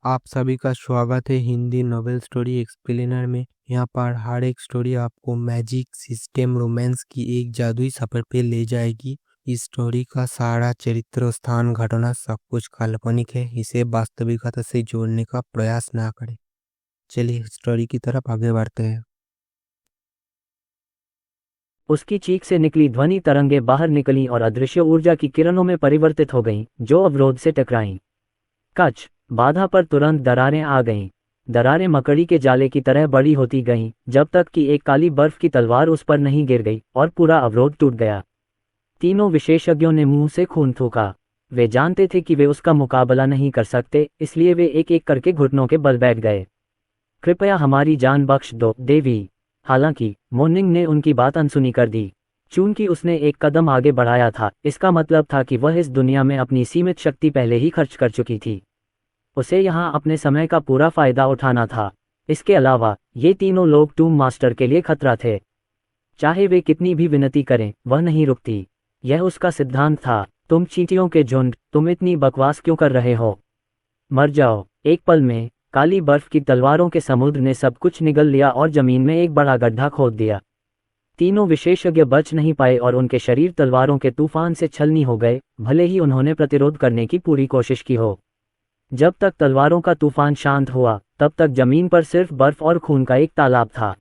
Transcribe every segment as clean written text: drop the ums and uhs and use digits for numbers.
आप सभी का स्वागत है हिंदी नॉवेल स्टोरी एक्सप्लेनर में। यहाँ पर हर एक स्टोरी आपको मैजिक, सिस्टम, रोमांस की एक जादुई सफर पे ले जाएगी। इस स्टोरी का सारा चरित्र, स्थान, घटना सब कुछ काल्पनिक है। इसे वास्तविकता से जोड़ने का प्रयास ना करें। चलिए स्टोरी की तरफ आगे बढ़ते हैं। उसकी चीख से निकली ध्वनि तरंगें बाहर निकलीं और अदृश्य ऊर्जा की किरणों में परिवर्तित हो गईं, जो अवरोध से टकराईं। कच बाधा पर तुरंत दरारें आ गईं। दरारें मकड़ी के जाले की तरह बड़ी होती गईं, जब तक कि एक काली बर्फ की तलवार उस पर नहीं गिर गई और पूरा अवरोध टूट गया। तीनों विशेषज्ञों ने मुंह से खून थूका। वे जानते थे कि वे उसका मुकाबला नहीं कर सकते, इसलिए वे एक एक करके घुटनों के बल बैठ गए। कृपया हमारी जान बख्श दो, देवी। हालांकि मोर्निंग ने उनकी बात अनसुनी कर दी। चूंकि उसने एक कदम आगे बढ़ाया था, इसका मतलब था कि वह इस दुनिया में अपनी सीमित शक्ति पहले ही खर्च कर चुकी थी। उसे यहाँ अपने समय का पूरा फायदा उठाना था। इसके अलावा ये तीनों लोग टूम मास्टर के लिए खतरा थे। चाहे वे कितनी भी विनती करें, वह नहीं रुकती। यह उसका सिद्धांत था। तुम चींटियों के झुंड, तुम इतनी बकवास क्यों कर रहे हो? मर जाओ। एक पल में काली बर्फ की तलवारों के समुद्र ने सब कुछ निगल लिया और जमीन में एक बड़ा गड्ढा खोद दिया। तीनों विशेषज्ञ बच नहीं पाए और उनके शरीर तलवारों के तूफान से छलनी हो गए, भले ही उन्होंने प्रतिरोध करने की पूरी कोशिश की हो। जब तक तलवारों का तूफान शांत हुआ, तब तक जमीन पर सिर्फ बर्फ और खून का एक तालाब था।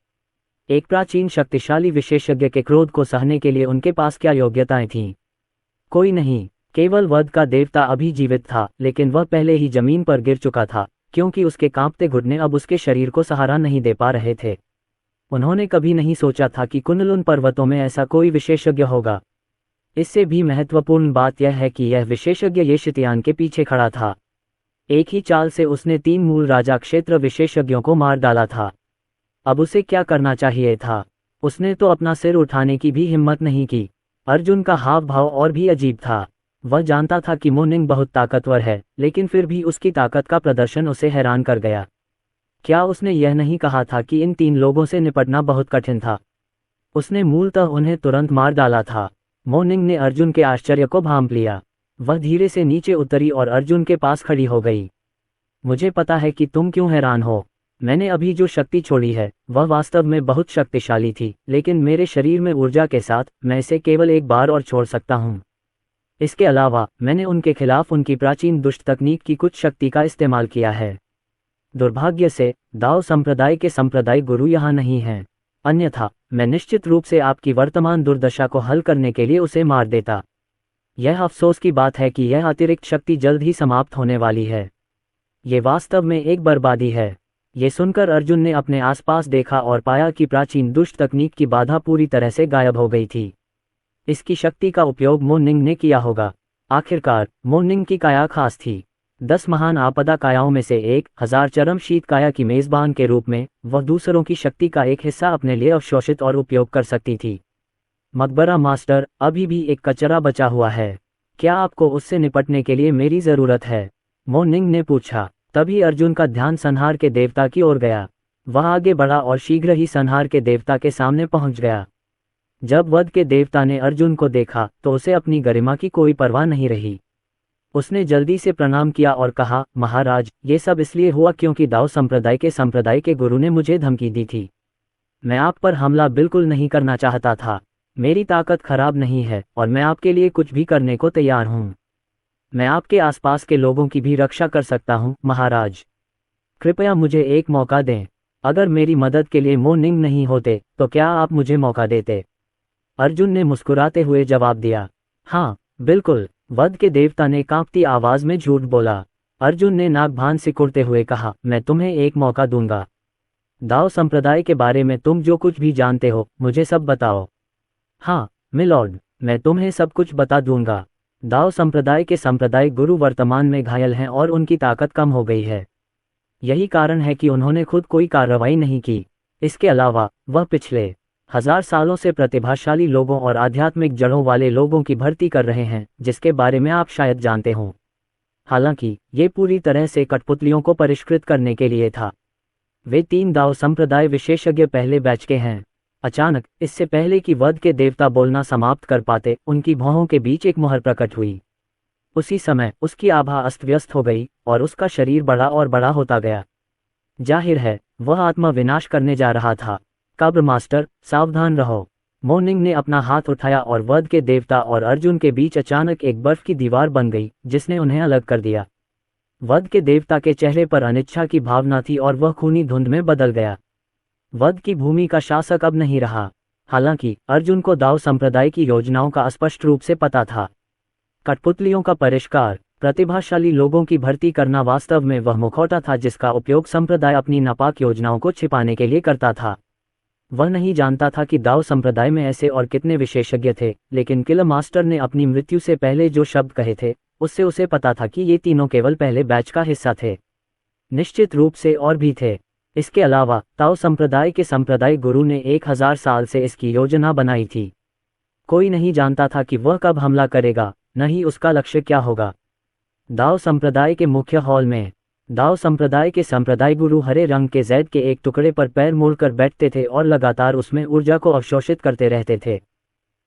एक प्राचीन शक्तिशाली विशेषज्ञ के क्रोध को सहने के लिए उनके पास क्या योग्यताएं थीं? कोई नहीं। केवल वध का देवता अभी जीवित था, लेकिन वह पहले ही जमीन पर गिर चुका था, क्योंकि उसके कांपते घुटने अब उसके शरीर को सहारा नहीं दे पा रहे थे। उन्होंने कभी नहीं सोचा था कि कुनलुन पर्वतों में ऐसा कोई विशेषज्ञ होगा। इससे भी महत्वपूर्ण बात यह है कि यह विशेषज्ञ येशितियान के पीछे खड़ा था। एक ही चाल से उसने 3 मूल राजा क्षेत्र विशेषज्ञों को मार डाला था। अब उसे क्या करना चाहिए था? उसने तो अपना सिर उठाने की भी हिम्मत नहीं की। अर्जुन का हाव भाव और भी अजीब था। वह जानता था कि मोर्निंग बहुत ताकतवर है, लेकिन फिर भी उसकी ताकत का प्रदर्शन उसे हैरान कर गया। क्या उसने यह नहीं कहा था कि इन 3 लोगों से निपटना बहुत कठिन था? उसने मूलतः उन्हें तुरंत मार डाला था। मोर्निंग ने अर्जुन के आश्चर्य को भांप लिया। वह धीरे से नीचे उतरी और अर्जुन के पास खड़ी हो गई। मुझे पता है कि तुम क्यों हैरान हो। मैंने अभी जो शक्ति छोड़ी है, वह वास्तव में बहुत शक्तिशाली थी, लेकिन मेरे शरीर में ऊर्जा के साथ मैं इसे केवल एक बार और छोड़ सकता हूँ। इसके अलावा मैंने उनके खिलाफ उनकी प्राचीन दुष्ट तकनीक की कुछ शक्ति का इस्तेमाल किया है। दुर्भाग्य से दाओ संप्रदाय के सांप्रदायिक गुरु यहाँ नहीं हैं, अन्यथा मैं निश्चित रूप से आपकी वर्तमान दुर्दशा को हल करने के लिए उसे मार देता। यह अफसोस की बात है कि यह अतिरिक्त शक्ति जल्द ही समाप्त होने वाली है। ये वास्तव में एक बर्बादी है। ये सुनकर अर्जुन ने अपने आसपास देखा और पाया कि प्राचीन दुष्ट तकनीक की बाधा पूरी तरह से गायब हो गई थी। इसकी शक्ति का उपयोग मोर्निंग ने किया होगा। आखिरकार मोर्निंग की काया खास थी। 10 महान आपदा कायाओं में से एक, 1000 चरम शीत काया की मेजबान के रूप में वह दूसरों की शक्ति का एक हिस्सा अपने लिए अवशोषित और उपयोग कर सकती थी। मकबरा मास्टर, अभी भी एक कचरा बचा हुआ है। क्या आपको उससे निपटने के लिए मेरी जरूरत है? मोर्निंग ने पूछा। तभी अर्जुन का ध्यान संहार के देवता की ओर गया। वह आगे बढ़ा और शीघ्र ही संहार के देवता के सामने पहुंच गया। जब वध के देवता ने अर्जुन को देखा तो उसे अपनी गरिमा की कोई परवाह नहीं रही। उसने जल्दी से प्रणाम किया और कहा, महाराज, ये सब इसलिए हुआ क्योंकि दाओ संप्रदाय के गुरु ने मुझे धमकी दी थी। मैं आप पर हमला बिल्कुल नहीं करना चाहता था। मेरी ताकत खराब नहीं है और मैं आपके लिए कुछ भी करने को तैयार हूँ। मैं आपके आसपास के लोगों की भी रक्षा कर सकता हूँ, महाराज। कृपया मुझे एक मौका दें। अगर मेरी मदद के लिए मोर्निंग नहीं होते तो क्या आप मुझे मौका देते? अर्जुन ने मुस्कुराते हुए जवाब दिया। हाँ, बिल्कुल, वध के देवता ने कांपती आवाज में झूठ बोला। अर्जुन ने नागभान सिकुड़ते हुए कहा, मैं तुम्हें एक मौका दूंगा। दाओ संप्रदाय के बारे में तुम जो कुछ भी जानते हो, मुझे सब बताओ। हाँ मिलॉर्ड, मैं तुम्हें सब कुछ बता दूंगा। दाओ संप्रदाय के सांप्रदायिक गुरु वर्तमान में घायल हैं और उनकी ताकत कम हो गई है। यही कारण है कि उन्होंने खुद कोई कार्रवाई नहीं की। इसके अलावा वह पिछले 1000 सालों से प्रतिभाशाली लोगों और आध्यात्मिक जड़ों वाले लोगों की भर्ती कर रहे हैं, जिसके बारे में आप शायद जानते हों। हालांकि ये पूरी तरह से कठपुतलियों को परिष्कृत करने के लिए था। वे 3 दाओ संप्रदाय विशेषज्ञ पहले बैच के हैं। अचानक, इससे पहले कि वध के देवता बोलना समाप्त कर पाते, उनकी भौहों के बीच एक मुहर प्रकट हुई। उसी समय उसकी आभा अस्त व्यस्त हो गई और उसका शरीर बड़ा और बड़ा होता गया। जाहिर है वह आत्मा विनाश करने जा रहा था। कब्र मास्टर, सावधान रहो। मोर्निंग ने अपना हाथ उठाया और वध के देवता और अर्जुन के बीच अचानक एक बर्फ की दीवार बन गई जिसने उन्हें अलग कर दिया। वध के देवता के चेहरे पर अनिच्छा की भावना थी और वह खूनी धुंध में बदल गया। वध की भूमि का शासक अब नहीं रहा। हालांकि अर्जुन को दाव संप्रदाय की योजनाओं का स्पष्ट रूप से पता था। कठपुतलियों का परिष्कार, प्रतिभाशाली लोगों की भर्ती करना वास्तव में वह मुखौटा था जिसका उपयोग संप्रदाय अपनी नापाक योजनाओं को छिपाने के लिए करता था। वह नहीं जानता था कि दाव संप्रदाय में ऐसे और कितने विशेषज्ञ थे, लेकिन किलर मास्टर ने अपनी मृत्यु से पहले जो शब्द कहे थे उससे उसे पता था कि ये तीनों केवल पहले बैच का हिस्सा थे। निश्चित रूप से और भी थे। इसके अलावा ताओ संप्रदाय के संप्रदाय गुरु ने 1000 साल से इसकी योजना बनाई थी। कोई नहीं जानता था कि वह कब हमला करेगा, न ही उसका लक्ष्य क्या होगा। दाओ संप्रदाय के मुख्य हॉल में दाओ संप्रदाय के संप्रदाय गुरु हरे रंग के जैद के एक टुकड़े पर पैर मोड़कर बैठते थे और लगातार उसमें ऊर्जा को अवशोषित करते रहते थे।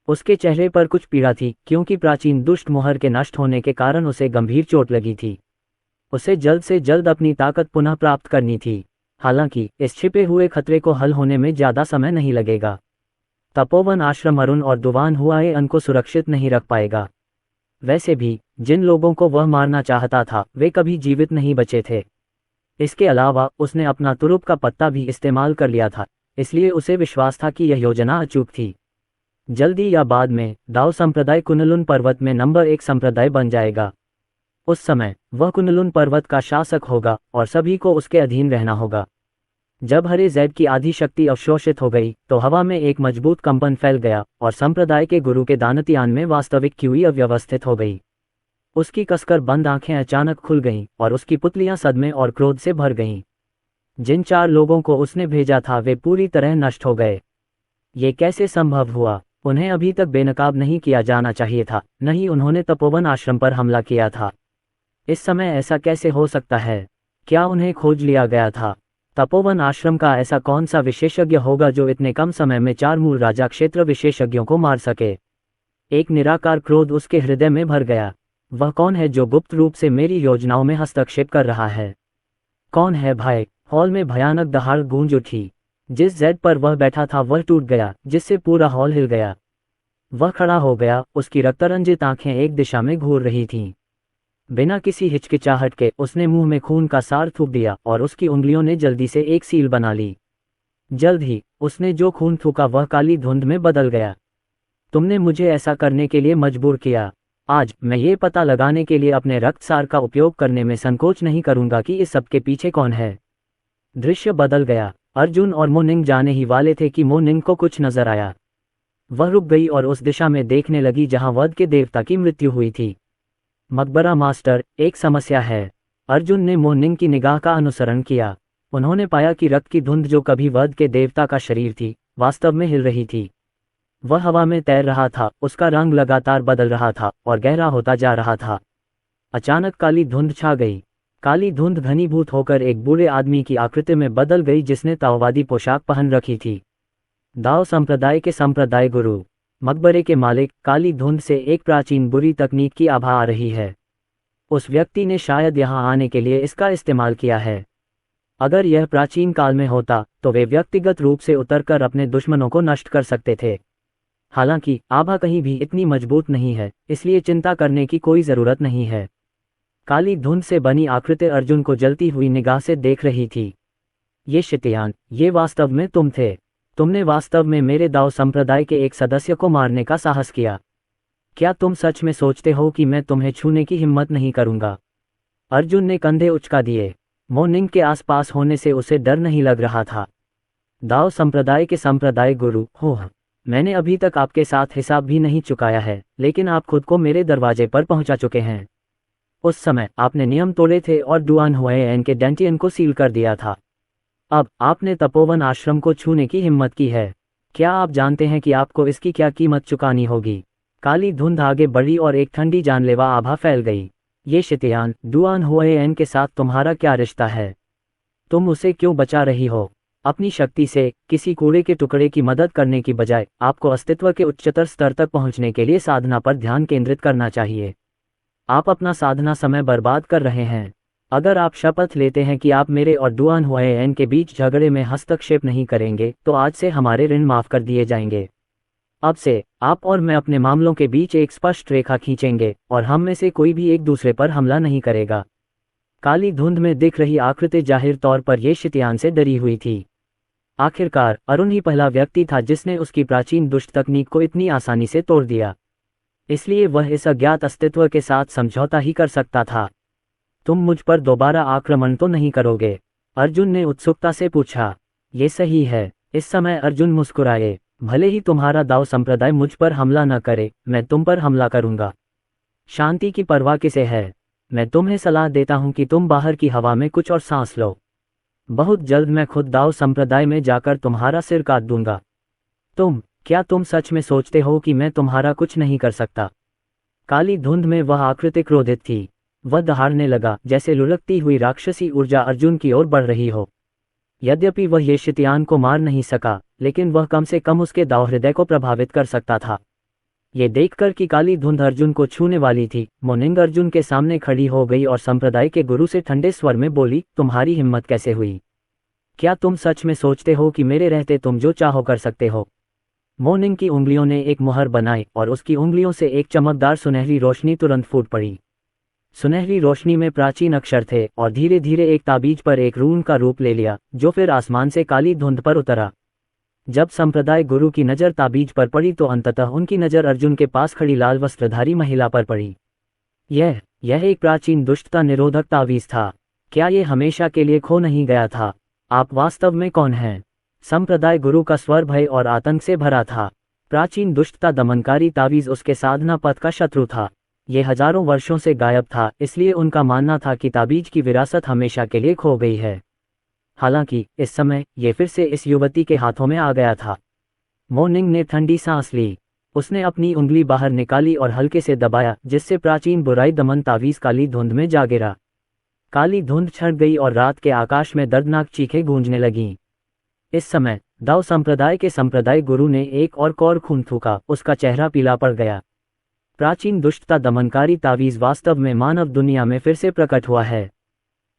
उसके चेहरे पर कुछ पीड़ा थी क्योंकि प्राचीन दुष्ट मोहर के नष्ट होने के कारण उसे गंभीर चोट लगी थी। उसे जल्द से जल्द अपनी ताकत पुनः प्राप्त करनी थी। हालांकि इस छिपे हुए खतरे को हल होने में ज्यादा समय नहीं लगेगा। तपोवन आश्रम अरुण और दुवान हुआए अन को सुरक्षित नहीं रख पाएगा। वैसे भी जिन लोगों को वह मारना चाहता था वे कभी जीवित नहीं बचे थे। इसके अलावा उसने अपना तुरुप का पत्ता भी इस्तेमाल कर लिया था, इसलिए उसे विश्वास था कि यह योजना अचूक थी। जल्दी या बाद में दाओ संप्रदाय कुनलुन पर्वत में नंबर 1 संप्रदाय बन जाएगा। उस समय वह कुनलुन पर्वत का शासक होगा और सभी को उसके अधीन रहना होगा। जब हरे जैद की आधी शक्ति अवशोषित हो गई तो हवा में एक मजबूत कंपन फैल गया और संप्रदाय के गुरु के दानतियान में वास्तविक क्यूई अव्यवस्थित हो गई। उसकी कसकर बंद आंखें अचानक खुल गईं और उसकी पुतलियां सदमे और क्रोध से भर गईं। जिन 4 लोगों को उसने भेजा था वे पूरी तरह नष्ट हो गए। ये कैसे संभव हुआ? उन्हें अभी तक बेनकाब नहीं किया जाना चाहिए था, न ही उन्होंने तपोवन आश्रम पर हमला किया था। इस समय ऐसा कैसे हो सकता है? क्या उन्हें खोज लिया गया था? तपोवन आश्रम का ऐसा कौन सा विशेषज्ञ होगा जो इतने कम समय में 4 मूल राजा क्षेत्र विशेषज्ञों को मार सके? एक निराकार क्रोध उसके हृदय में भर गया। वह कौन है जो गुप्त रूप से मेरी योजनाओं में हस्तक्षेप कर रहा है? कौन है भाई? हॉल में भयानक दहाड़ गूंज उठी। जिस जेड पर वह बैठा था वह टूट गया, जिससे पूरा हॉल हिल गया। वह खड़ा हो गया, उसकी रक्तरंजित आंखें एक दिशा में घूर रही थीं। बिना किसी हिचकिचाहट के उसने मुंह में खून का सार थूक दिया और उसकी उंगलियों ने जल्दी से एक सील बना ली। जल्द ही उसने जो खून थूका वह काली धुंध में बदल गया। तुमने मुझे ऐसा करने के लिए मजबूर किया। आज मैं ये पता लगाने के लिए अपने रक्त सार का उपयोग करने में संकोच नहीं करूंगा कि इस सब के पीछे कौन है। दृश्य बदल गया। अर्जुन और मोनिंग जाने ही वाले थे कि मोनिंग को कुछ नजर आया। वह रुक गई और उस दिशा में देखने लगी जहां वध के देवता की मृत्यु हुई थी। मकबरा मास्टर, एक समस्या है। अर्जुन ने मोनिंग की निगाह का अनुसरण किया। उन्होंने पाया कि रक्त की धुंध जो कभी वध के देवता का शरीर थी वास्तव में हिल रही थी। वह हवा में तैर रहा था, उसका रंग लगातार बदल रहा था और गहरा होता जा रहा था। अचानक काली धुंध छा गई। काली धुंध घनीभूत होकर एक बूढ़े आदमी की आकृति में बदल गई जिसने ताओवादी पोशाक पहन रखी थी। दाओ संप्रदाय के संप्रदाय गुरु, मकबरे के मालिक, काली धुंध से एक प्राचीन बुरी तकनीक की आभा आ रही है। उस व्यक्ति ने शायद यहां आने के लिए इसका इस्तेमाल किया है। अगर यह प्राचीन काल में होता तो वे व्यक्तिगत रूप से उतरकर अपने दुश्मनों को नष्ट कर सकते थे। हालांकि आभा कहीं भी इतनी मजबूत नहीं है, इसलिए चिंता करने की कोई जरूरत नहीं है। काली धुंध से बनी आकृति अर्जुन को जलती हुई निगाह से देख रही थी। ये शितयान, ये वास्तव में तुम थे। तुमने वास्तव में मेरे दाओ संप्रदाय के एक सदस्य को मारने का साहस किया। क्या तुम सच में सोचते हो कि मैं तुम्हें छूने की हिम्मत नहीं करूंगा? अर्जुन ने कंधे उचका दिए। मोनिंग के आसपास होने से उसे डर नहीं लग रहा था। दाओ संप्रदाय के संप्रदाय गुरु, हो, मैंने अभी तक आपके साथ हिसाब भी नहीं चुकाया है, लेकिन आप खुद को मेरे दरवाजे पर पहुंचा चुके हैं। उस समय आपने नियम तोड़े थे और डुआन हुएन के डेंटियन को सील कर दिया था। अब आपने तपोवन आश्रम को छूने की हिम्मत की है। क्या आप जानते हैं कि आपको इसकी क्या कीमत चुकानी होगी? काली धुंध आगे बढ़ी और एक ठंडी जानलेवा आभा फैल गई। ये शितयान, डुआन हुएन के साथ तुम्हारा क्या रिश्ता है? तुम उसे क्यों बचा रही हो? अपनी शक्ति से किसी कूड़े के टुकड़े की मदद करने की बजाय आपको अस्तित्व के उच्चतर स्तर तक पहुंचने के लिए साधना पर ध्यान केंद्रित करना चाहिए। आप अपना साधना समय बर्बाद कर रहे हैं। अगर आप शपथ लेते हैं कि आप मेरे और डुआन हुएन के बीच झगड़े में हस्तक्षेप नहीं करेंगे तो आज से हमारे ऋण माफ कर दिए जाएंगे। अब से आप और मैं अपने मामलों के बीच एक स्पष्ट रेखा खींचेंगे और हम में से कोई भी एक दूसरे पर हमला नहीं करेगा। काली धुंध में दिख रही आकृति जाहिर तौर पर ये शितयान से डरी हुई थी। आखिरकार अरुण ही पहला व्यक्ति था जिसने उसकी प्राचीन दुष्ट तकनीक को इतनी आसानी से तोड़ दिया, इसलिए वह इस अज्ञात अस्तित्व के साथ समझौता ही कर सकता था। तुम मुझ पर दोबारा आक्रमण तो नहीं करोगे? अर्जुन ने उत्सुकता से पूछा। ये सही है। इस समय अर्जुन मुस्कुराए। भले ही तुम्हारा दाव संप्रदाय मुझ पर हमला न करे, मैं तुम पर हमला करूंगा। शांति की परवाह किसे है? मैं तुम्हें सलाह देता हूं कि तुम बाहर की हवा में कुछ और सांस लो। बहुत जल्द मैं खुद दाव संप्रदाय में जाकर तुम्हारा सिर काट दूंगा। क्या तुम सच में सोचते हो कि मैं तुम्हारा कुछ नहीं कर सकता? काली धुंध में वह आकृति क्रोधित थी। वह दहाड़ने लगा जैसे लुढ़कती हुई राक्षसी ऊर्जा अर्जुन की ओर बढ़ रही हो। यद्यपि वह ये शितयान को मार नहीं सका, लेकिन वह कम से कम उसके दाव हृदय को प्रभावित कर सकता था। ये देखकर कि काली धुंध अर्जुन को छूने वाली थी, मोनिंग अर्जुन के सामने खड़ी हो गई और संप्रदाय के गुरु से ठंडे स्वर में बोली, तुम्हारी हिम्मत कैसे हुई? क्या तुम सच में सोचते हो कि मेरे रहते तुम जो चाहो कर सकते हो? मोनिंग की उंगलियों ने एक मुहर बनाई और उसकी उंगलियों से एक चमकदार सुनहरी रोशनी तुरंत फूट पड़ी। सुनहरी रोशनी में प्राचीन अक्षर थे और धीरे धीरे एक ताबीज पर एक रून का रूप ले लिया, जो फिर आसमान से काली धुंध पर उतरा। जब संप्रदाय गुरु की नज़र ताबीज पर पड़ी तो अंततः उनकी नज़र अर्जुन के पास खड़ी लाल वस्त्रधारी महिला पर पड़ी। यह एक प्राचीन दुष्टता निरोधक तावीज था। क्या ये हमेशा के लिए खो नहीं गया था? आप वास्तव में कौन हैं? संप्रदाय गुरु का स्वर भय और आतंक से भरा था। प्राचीन दुष्टता दमनकारी तावीज उसके साधना पथ का शत्रु था। ये हजारों वर्षों से गायब था, इसलिए उनका मानना था कि ताबीज की विरासत हमेशा के लिए खो गई है। हालांकि इस समय ये फिर से इस युवती के हाथों में आ गया था। मोनिंग ने ठंडी सांस ली। उसने अपनी उंगली बाहर निकाली और हल्के से दबाया, जिससे प्राचीन बुराई दमन तावीज काली धुंध में जा गिरा। काली धुंध छट गई और रात के आकाश में दर्दनाक चीखें गूंजने लगीं। इस समय दाव संप्रदाय के संप्रदाय गुरु ने एक और कौर खून थूका। उसका चेहरा पीला पड़ गया। प्राचीन दुष्टता दमनकारी तावीज वास्तव में मानव दुनिया में फिर से प्रकट हुआ है।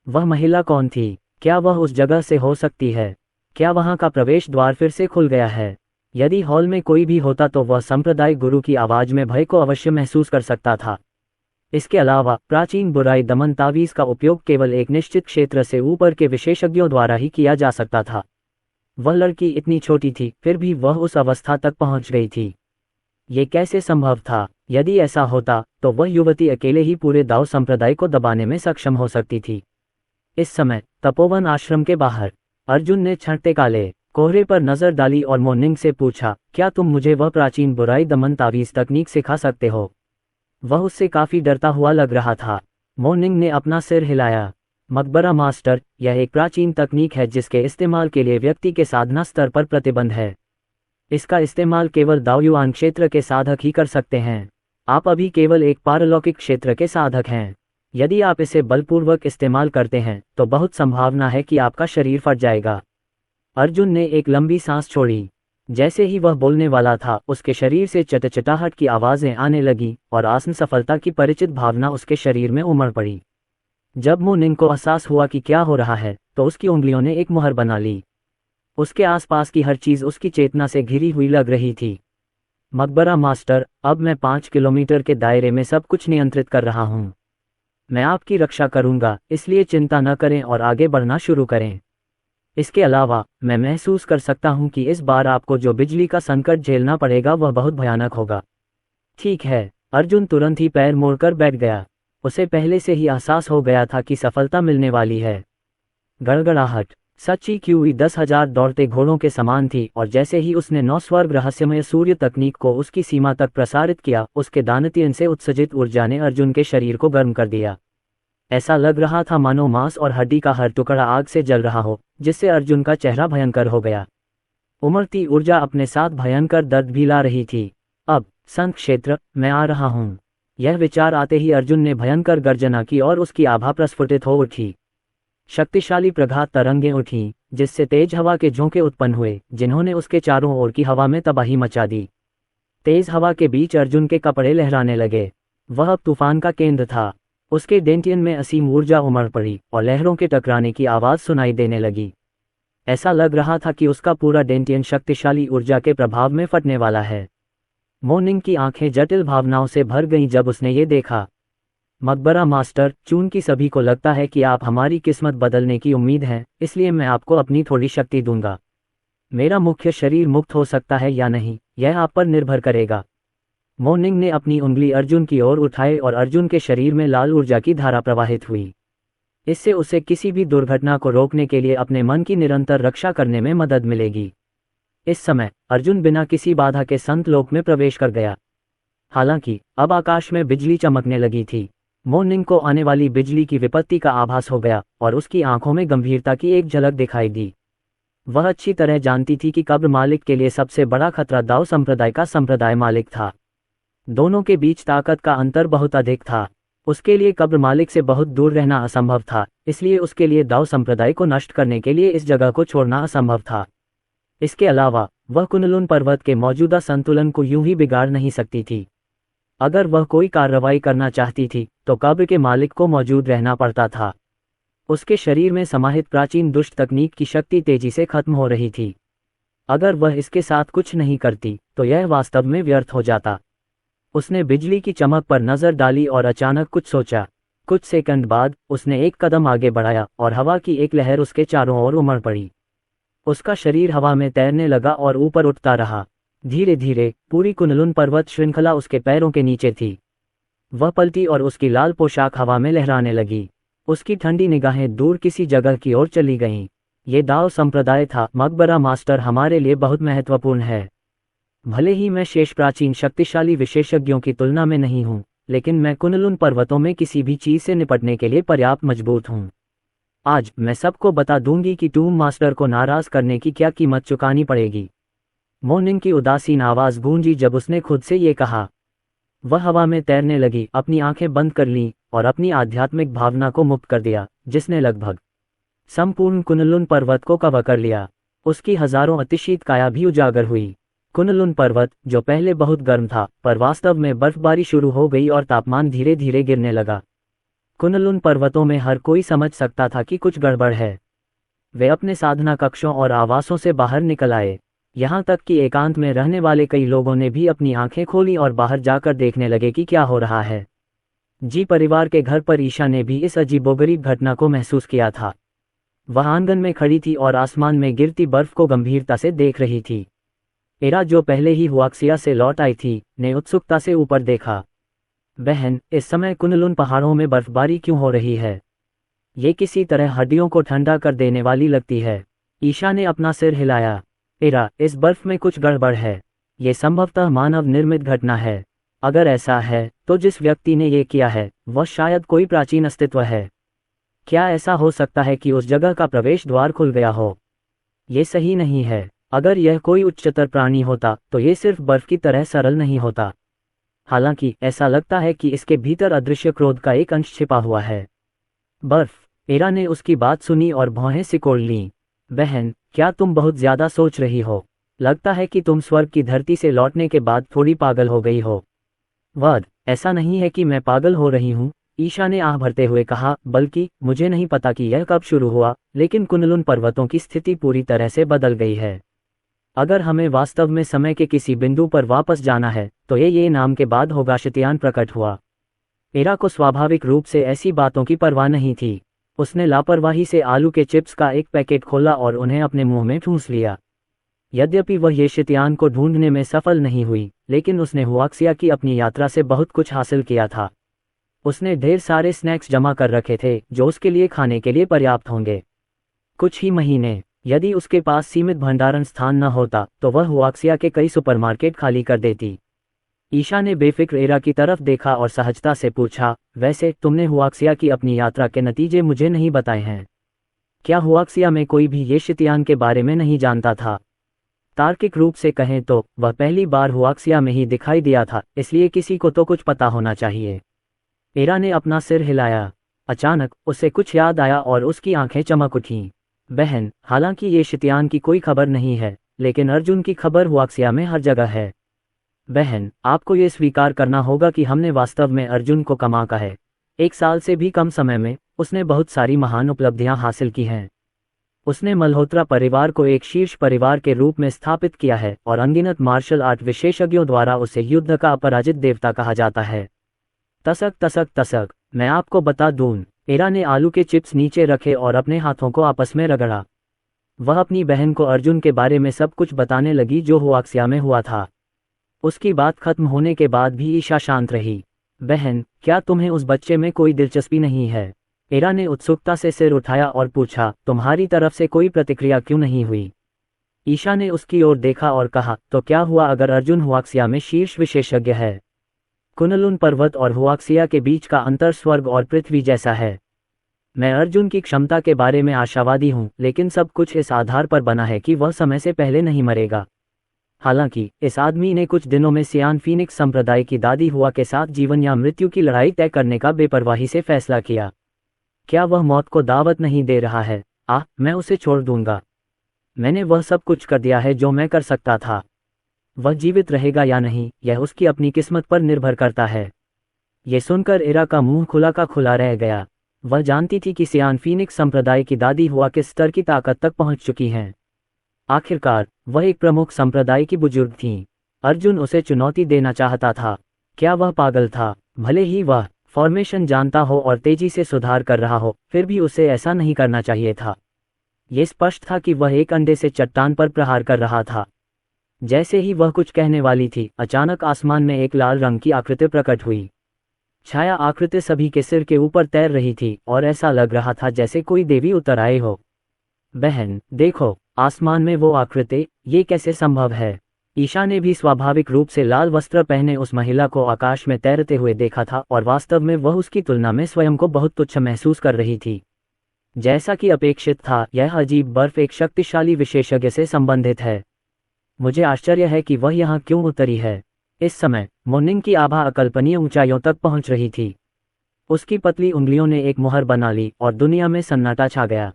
वह महिला कौन थी? क्या वह उस जगह से हो सकती है? क्या वहां का प्रवेश द्वार फिर से खुल गया है? यदि हॉल में कोई भी होता तो वह संप्रदाय गुरु की आवाज में भय को अवश्य महसूस कर सकता था। इसके अलावा प्राचीन बुराई दमन तावीज का उपयोग केवल एक निश्चित क्षेत्र से ऊपर के विशेषज्ञों द्वारा ही किया जा सकता था। वह लड़की इतनी छोटी थी, फिर भी वह उस अवस्था तक पहुंच गई थी। ये कैसे संभव था? यदि ऐसा होता तो वह युवती अकेले ही पूरे दाव संप्रदाय को दबाने में सक्षम हो सकती थी। इस समय तपोवन आश्रम के बाहर अर्जुन ने छंटते काले कोहरे पर नजर डाली और मोनिंग से पूछा, क्या तुम मुझे वह प्राचीन बुराई दमन तावीज तकनीक सिखा सकते हो? वह उससे काफी डरता हुआ लग रहा था। मोनिंग ने अपना सिर हिलाया। मकबरा मास्टर, यह एक प्राचीन तकनीक है जिसके इस्तेमाल के लिए व्यक्ति के साधना स्तर पर प्रतिबंध है। इसका इस्तेमाल केवल दावयुआन क्षेत्र के साधक ही कर सकते हैं। आप अभी केवल एक पारलौकिक क्षेत्र के साधक हैं। यदि आप इसे बलपूर्वक इस्तेमाल करते हैं तो बहुत संभावना है कि आपका शरीर फट जाएगा। अर्जुन ने एक लंबी सांस छोड़ी। जैसे ही वह बोलने वाला था, उसके शरीर से चटचटाहट की आवाजें आने लगीं और आसन सफलता की परिचित भावना उसके शरीर में उमड़ पड़ी। जब मोनिंग को एहसास हुआ कि क्या हो रहा है, तो उसकी उंगलियों ने एक मुहर बना ली। उसके आसपास की हर चीज उसकी चेतना से घिरी हुई लग रही थी। मकबरा मास्टर, अब मैं 5 किलोमीटर के दायरे में सब कुछ नियंत्रित कर रहा हूँ। मैं आपकी रक्षा करूंगा, इसलिए चिंता न करें और आगे बढ़ना शुरू करें। इसके अलावा मैं महसूस कर सकता हूं कि इस बार आपको जो बिजली का संकट झेलना पड़ेगा वह बहुत भयानक होगा। ठीक है। अर्जुन तुरंत ही पैर मोड़कर बैठ गया। उसे पहले से ही एहसास हो गया था कि सफलता मिलने वाली है। गड़गड़ाहट सच्ची क्यूई 10,000 दौड़ते घोड़ों के समान थी और जैसे ही उसने 9 स्वर्ग रहस्यमय सूर्य तकनीक को उसकी सीमा तक प्रसारित किया, उसके दानतीयन से उत्सर्जित ऊर्जा ने अर्जुन के शरीर को गर्म कर दिया। ऐसा लग रहा था मानो मांस और हड्डी का हर टुकड़ा आग से जल रहा हो, जिससे अर्जुन का चेहरा भयंकर हो गया। उमड़ती ऊर्जा अपने साथ भयंकर दर्द भी ला रही थी। अब संत क्षेत्र, मैं आ रहा हूँ। यह विचार आते ही अर्जुन ने भयंकर गर्जना की और उसकी आभा प्रस्फुटित हो उठी। शक्तिशाली प्रघात तरंगें उठीं, जिससे तेज हवा के झोंके उत्पन्न हुए, जिन्होंने उसके चारों ओर की हवा में तबाही मचा दी। तेज हवा के बीच अर्जुन के कपड़े लहराने लगे। वह अब तूफान का केंद्र था। उसके डेंटियन में असीम ऊर्जा उमड़ पड़ी और लहरों के टकराने की आवाज़ सुनाई देने लगी। ऐसा लग रहा था कि उसका पूरा डेंटियन शक्तिशाली ऊर्जा के प्रभाव में फटने वाला है। मोर्निंग की आंखें जटिल भावनाओं से भर गईं जब उसने ये देखा। मकबरा मास्टर, चून की सभी को लगता है कि आप हमारी किस्मत बदलने की उम्मीद है, इसलिए मैं आपको अपनी थोड़ी शक्ति दूंगा। मेरा मुख्य शरीर मुक्त हो सकता है या नहीं, यह आप पर निर्भर करेगा। मोर्निंग ने अपनी उंगली अर्जुन की ओर उठाई और अर्जुन के शरीर में लाल ऊर्जा की धारा प्रवाहित हुई। इससे उसे किसी भी दुर्घटना को रोकने के लिए अपने मन की निरंतर रक्षा करने में मदद मिलेगी। इस समय अर्जुन बिना किसी बाधा के संत लोक में प्रवेश कर गया। हालांकि अब आकाश में बिजली चमकने लगी थी। मोर्निंग को आने वाली बिजली की विपत्ति का आभास हो गया और उसकी आंखों में गंभीरता की एक झलक दिखाई दी। वह अच्छी तरह जानती थी कि कब्र मालिक के लिए सबसे बड़ा खतरा दाओ संप्रदाय का संप्रदाय मालिक था। दोनों के बीच ताकत का अंतर बहुत अधिक था। उसके लिए कब्र मालिक से बहुत दूर रहना असंभव था, इसलिए उसके लिए दाओ संप्रदाय को नष्ट करने के लिए इस जगह को छोड़ना असंभव था। इसके अलावा वह कुनलुन पर्वत के मौजूदा संतुलन को यूं ही बिगाड़ नहीं सकती थी। अगर वह कोई कार्रवाई करना चाहती थी तो कब्र के मालिक को मौजूद रहना पड़ता था। उसके शरीर में समाहित प्राचीन दुष्ट तकनीक की शक्ति तेजी से खत्म हो रही थी। अगर वह इसके साथ कुछ नहीं करती तो यह वास्तव में व्यर्थ हो जाता। उसने बिजली की चमक पर नजर डाली और अचानक कुछ सोचा। कुछ सेकंड बाद उसने एक कदम आगे बढ़ाया और हवा की एक लहर उसके चारों ओर उमड़ पड़ी। उसका शरीर हवा में तैरने लगा और ऊपर उठता रहा। धीरे धीरे पूरी कुनलुन पर्वत श्रृंखला उसके पैरों के नीचे थी। वह पलटी और उसकी लाल पोशाक हवा में लहराने लगी। उसकी ठंडी निगाहें दूर किसी जगह की ओर चली गईं। ये दाओ संप्रदाय था। मकबरा मास्टर हमारे लिए बहुत महत्वपूर्ण है। भले ही मैं शेष प्राचीन शक्तिशाली विशेषज्ञों की तुलना में नहीं हूँ, लेकिन मैं कुनलुन पर्वतों में किसी भी चीज से निपटने के लिए पर्याप्त मजबूत हूँ। आज मैं सबको बता दूंगी कि टूम मास्टर को नाराज करने की क्या कीमत चुकानी पड़ेगी। मोर्निंग की उदासीन आवाज गूंजी जब उसने खुद से ये कहा। वह हवा में तैरने लगी, अपनी आंखें बंद कर लीं और अपनी आध्यात्मिक भावना को मुक्त कर दिया, जिसने लगभग संपूर्ण कुनलुन पर्वत को कवर कर लिया। उसकी हजारों अतिशीत काया भी उजागर हुई। कुनलुन पर्वत, जो पहले बहुत गर्म था, पर वास्तव में बर्फबारी शुरू हो गई और तापमान धीरे धीरे गिरने लगा। कुनलुन पर्वतों में हर कोई समझ सकता था कि कुछ गड़बड़ है। वे अपने साधना कक्षों और आवासों से बाहर निकल आए। यहाँ तक कि एकांत में रहने वाले कई लोगों ने भी अपनी आंखें खोली और बाहर जाकर देखने लगे कि क्या हो रहा है। जी परिवार के घर पर ईशा ने भी इस अजीबोगरीब घटना को महसूस किया था। वह आंगन में खड़ी थी और आसमान में गिरती बर्फ को गंभीरता से देख रही थी। एरा, जो पहले ही हुआक्सिया से लौट आई थी, ने उत्सुकता से ऊपर देखा। बहन, इस समय कुनलुन पहाड़ों में बर्फबारी क्यों हो रही है? ये किसी तरह हड्डियों को ठंडा कर देने वाली लगती है। ईशा ने अपना सिर हिलाया। एरा, इस बर्फ में कुछ गड़बड़ है। ये संभवतः मानव निर्मित घटना है। अगर ऐसा है तो जिस व्यक्ति ने ये किया है वह शायद कोई प्राचीन अस्तित्व है। क्या ऐसा हो सकता है कि उस जगह का प्रवेश द्वार खुल गया हो? ये सही नहीं है। अगर यह कोई उच्चतर प्राणी होता तो ये सिर्फ बर्फ की तरह सरल नहीं होता। हालांकि ऐसा लगता है कि इसके भीतर अदृश्य क्रोध का एक अंश छिपा हुआ है। बर्फ। एरा ने उसकी बात सुनी और भौहें सिकोड़ लीं। बहन, क्या तुम बहुत ज्यादा सोच रही हो? लगता है कि तुम स्वर्ग की धरती से लौटने के बाद थोड़ी पागल हो गई हो। वद, ऐसा नहीं है कि मैं पागल हो रही हूँ, ईशा ने आह भरते हुए कहा, बल्कि मुझे नहीं पता कि यह कब शुरू हुआ, लेकिन कुनलुन पर्वतों की स्थिति पूरी तरह से बदल गई है। अगर हमें वास्तव में समय के किसी बिंदु पर वापस जाना है तो ये नाम के बाद होगा। शतियान प्रकट हुआ। एरा को स्वाभाविक रूप से ऐसी बातों की परवाह नहीं थी। उसने लापरवाही से आलू के चिप्स का एक पैकेट खोला और उन्हें अपने मुंह में ठूंस लिया। यद्यपि वह ये शतियान को ढूंढने में सफल नहीं हुई, लेकिन उसने हुआक्सिया की अपनी यात्रा से बहुत कुछ हासिल किया था। उसने ढेर सारे स्नैक्स जमा कर रखे थे जो उसके लिए खाने के लिए पर्याप्त होंगे। कुछ ही महीने। यदि उसके पास सीमित भंडारण स्थान न होता तो वह हुआक्सिया के कई सुपरमार्केट खाली कर देती। ईशा ने बेफिक्र एरा की तरफ देखा और सहजता से पूछा, वैसे तुमने हुआक्सिया की अपनी यात्रा के नतीजे मुझे नहीं बताए हैं? क्या हुआक्सिया में कोई भी ये शतियान के बारे में नहीं जानता था? तार्किक रूप से कहें तो वह पहली बार हुआक्सिया में ही दिखाई दिया था, इसलिए किसी को तो कुछ पता होना चाहिए। एरा ने अपना सिर हिलाया। अचानक उसे कुछ याद आया और उसकी आंखें चमक उठीं। बहन, हालांकि ये शतियान की कोई खबर नहीं है, लेकिन अर्जुन की खबर हुआक्सिया में हर जगह है। बहन, आपको ये स्वीकार करना होगा कि हमने वास्तव में अर्जुन को कमा का है। 1 साल से भी कम समय में उसने बहुत सारी महान उपलब्धियां हासिल की हैं। उसने मल्होत्रा परिवार को एक शीर्ष परिवार के रूप में स्थापित किया है और अनगिनत मार्शल आर्ट विशेषज्ञों द्वारा उसे युद्ध का अपराजित देवता कहा जाता है। तसक तसक तसक, मैं आपको बता दूं। एरा ने आलू के चिप्स नीचे रखे और अपने हाथों को आपस में रगड़ा। वह अपनी बहन को अर्जुन के बारे में सब कुछ बताने लगी जो हुआक्सिया में हुआ था। उसकी बात खत्म होने के बाद भी ईशा शांत रही। बहन, क्या तुम्हें उस बच्चे में कोई दिलचस्पी नहीं है? एरा ने उत्सुकता से सिर उठाया और पूछा, तुम्हारी तरफ से कोई प्रतिक्रिया क्यों नहीं हुई? ईशा ने उसकी ओर देखा और कहा, तो क्या हुआ अगर अर्जुन हुआक्सिया में शीर्ष विशेषज्ञ है? कुनलुन पर्वत और हुआक्सिया के बीच का अंतर स्वर्ग और पृथ्वी जैसा है। मैं अर्जुन की क्षमता के बारे में आशावादी हूँ, लेकिन सब कुछ इस आधार पर बना है कि वह समय से पहले नहीं मरेगा। हालांकि इस आदमी ने कुछ दिनों में सियान फीनिक्स संप्रदाय की दादी हुआ के साथ जीवन या मृत्यु की लड़ाई तय करने का बेपरवाही से फैसला किया। क्या वह मौत को दावत नहीं दे रहा है? मैं उसे छोड़ दूंगा। मैंने वह सब कुछ कर दिया है जो मैं कर सकता था। वह जीवित रहेगा या नहीं, यह उसकी अपनी किस्मत पर निर्भर करता है। यह सुनकर एरा का मुंह खुला का खुला रह गया। वह जानती थी कि सियान फीनिक्स संप्रदाय की दादी हुआ किस स्तर की ताकत तक पहुंच चुकी हैं। आखिरकार वह एक प्रमुख संप्रदाय की बुजुर्ग थीं। अर्जुन उसे चुनौती देना चाहता था। क्या वह पागल था? भले ही वह फॉर्मेशन जानता हो और तेजी से सुधार कर रहा हो, फिर भी उसे ऐसा नहीं करना चाहिए था। यह स्पष्ट था कि वह एक अंडे से चट्टान पर प्रहार कर रहा था। जैसे ही वह कुछ कहने वाली थी, अचानक आसमान में एक लाल रंग की आकृति प्रकट हुई। छाया आकृति सभी के सिर के ऊपर तैर रही थी और ऐसा लग रहा था जैसे कोई देवी उतर आए हो। बहन, देखो, आसमान में वो आकृति, ये कैसे संभव है? ईशा ने भी स्वाभाविक रूप से लाल वस्त्र पहने उस महिला को आकाश में तैरते हुए देखा था और वास्तव में वह उसकी तुलना में स्वयं को बहुत तुच्छ महसूस कर रही थी। जैसा कि अपेक्षित था, यह अजीब बर्फ एक शक्तिशाली विशेषज्ञ से संबंधित है। मुझे आश्चर्य है कि वह यहाँ क्यों उतरी है। इस समय मोनिंग की आभा अकल्पनीय ऊंचाइयों तक पहुंच रही थी। उसकी पतली उंगलियों ने एक मुहर बना ली और दुनिया में सन्नाटा छा गया।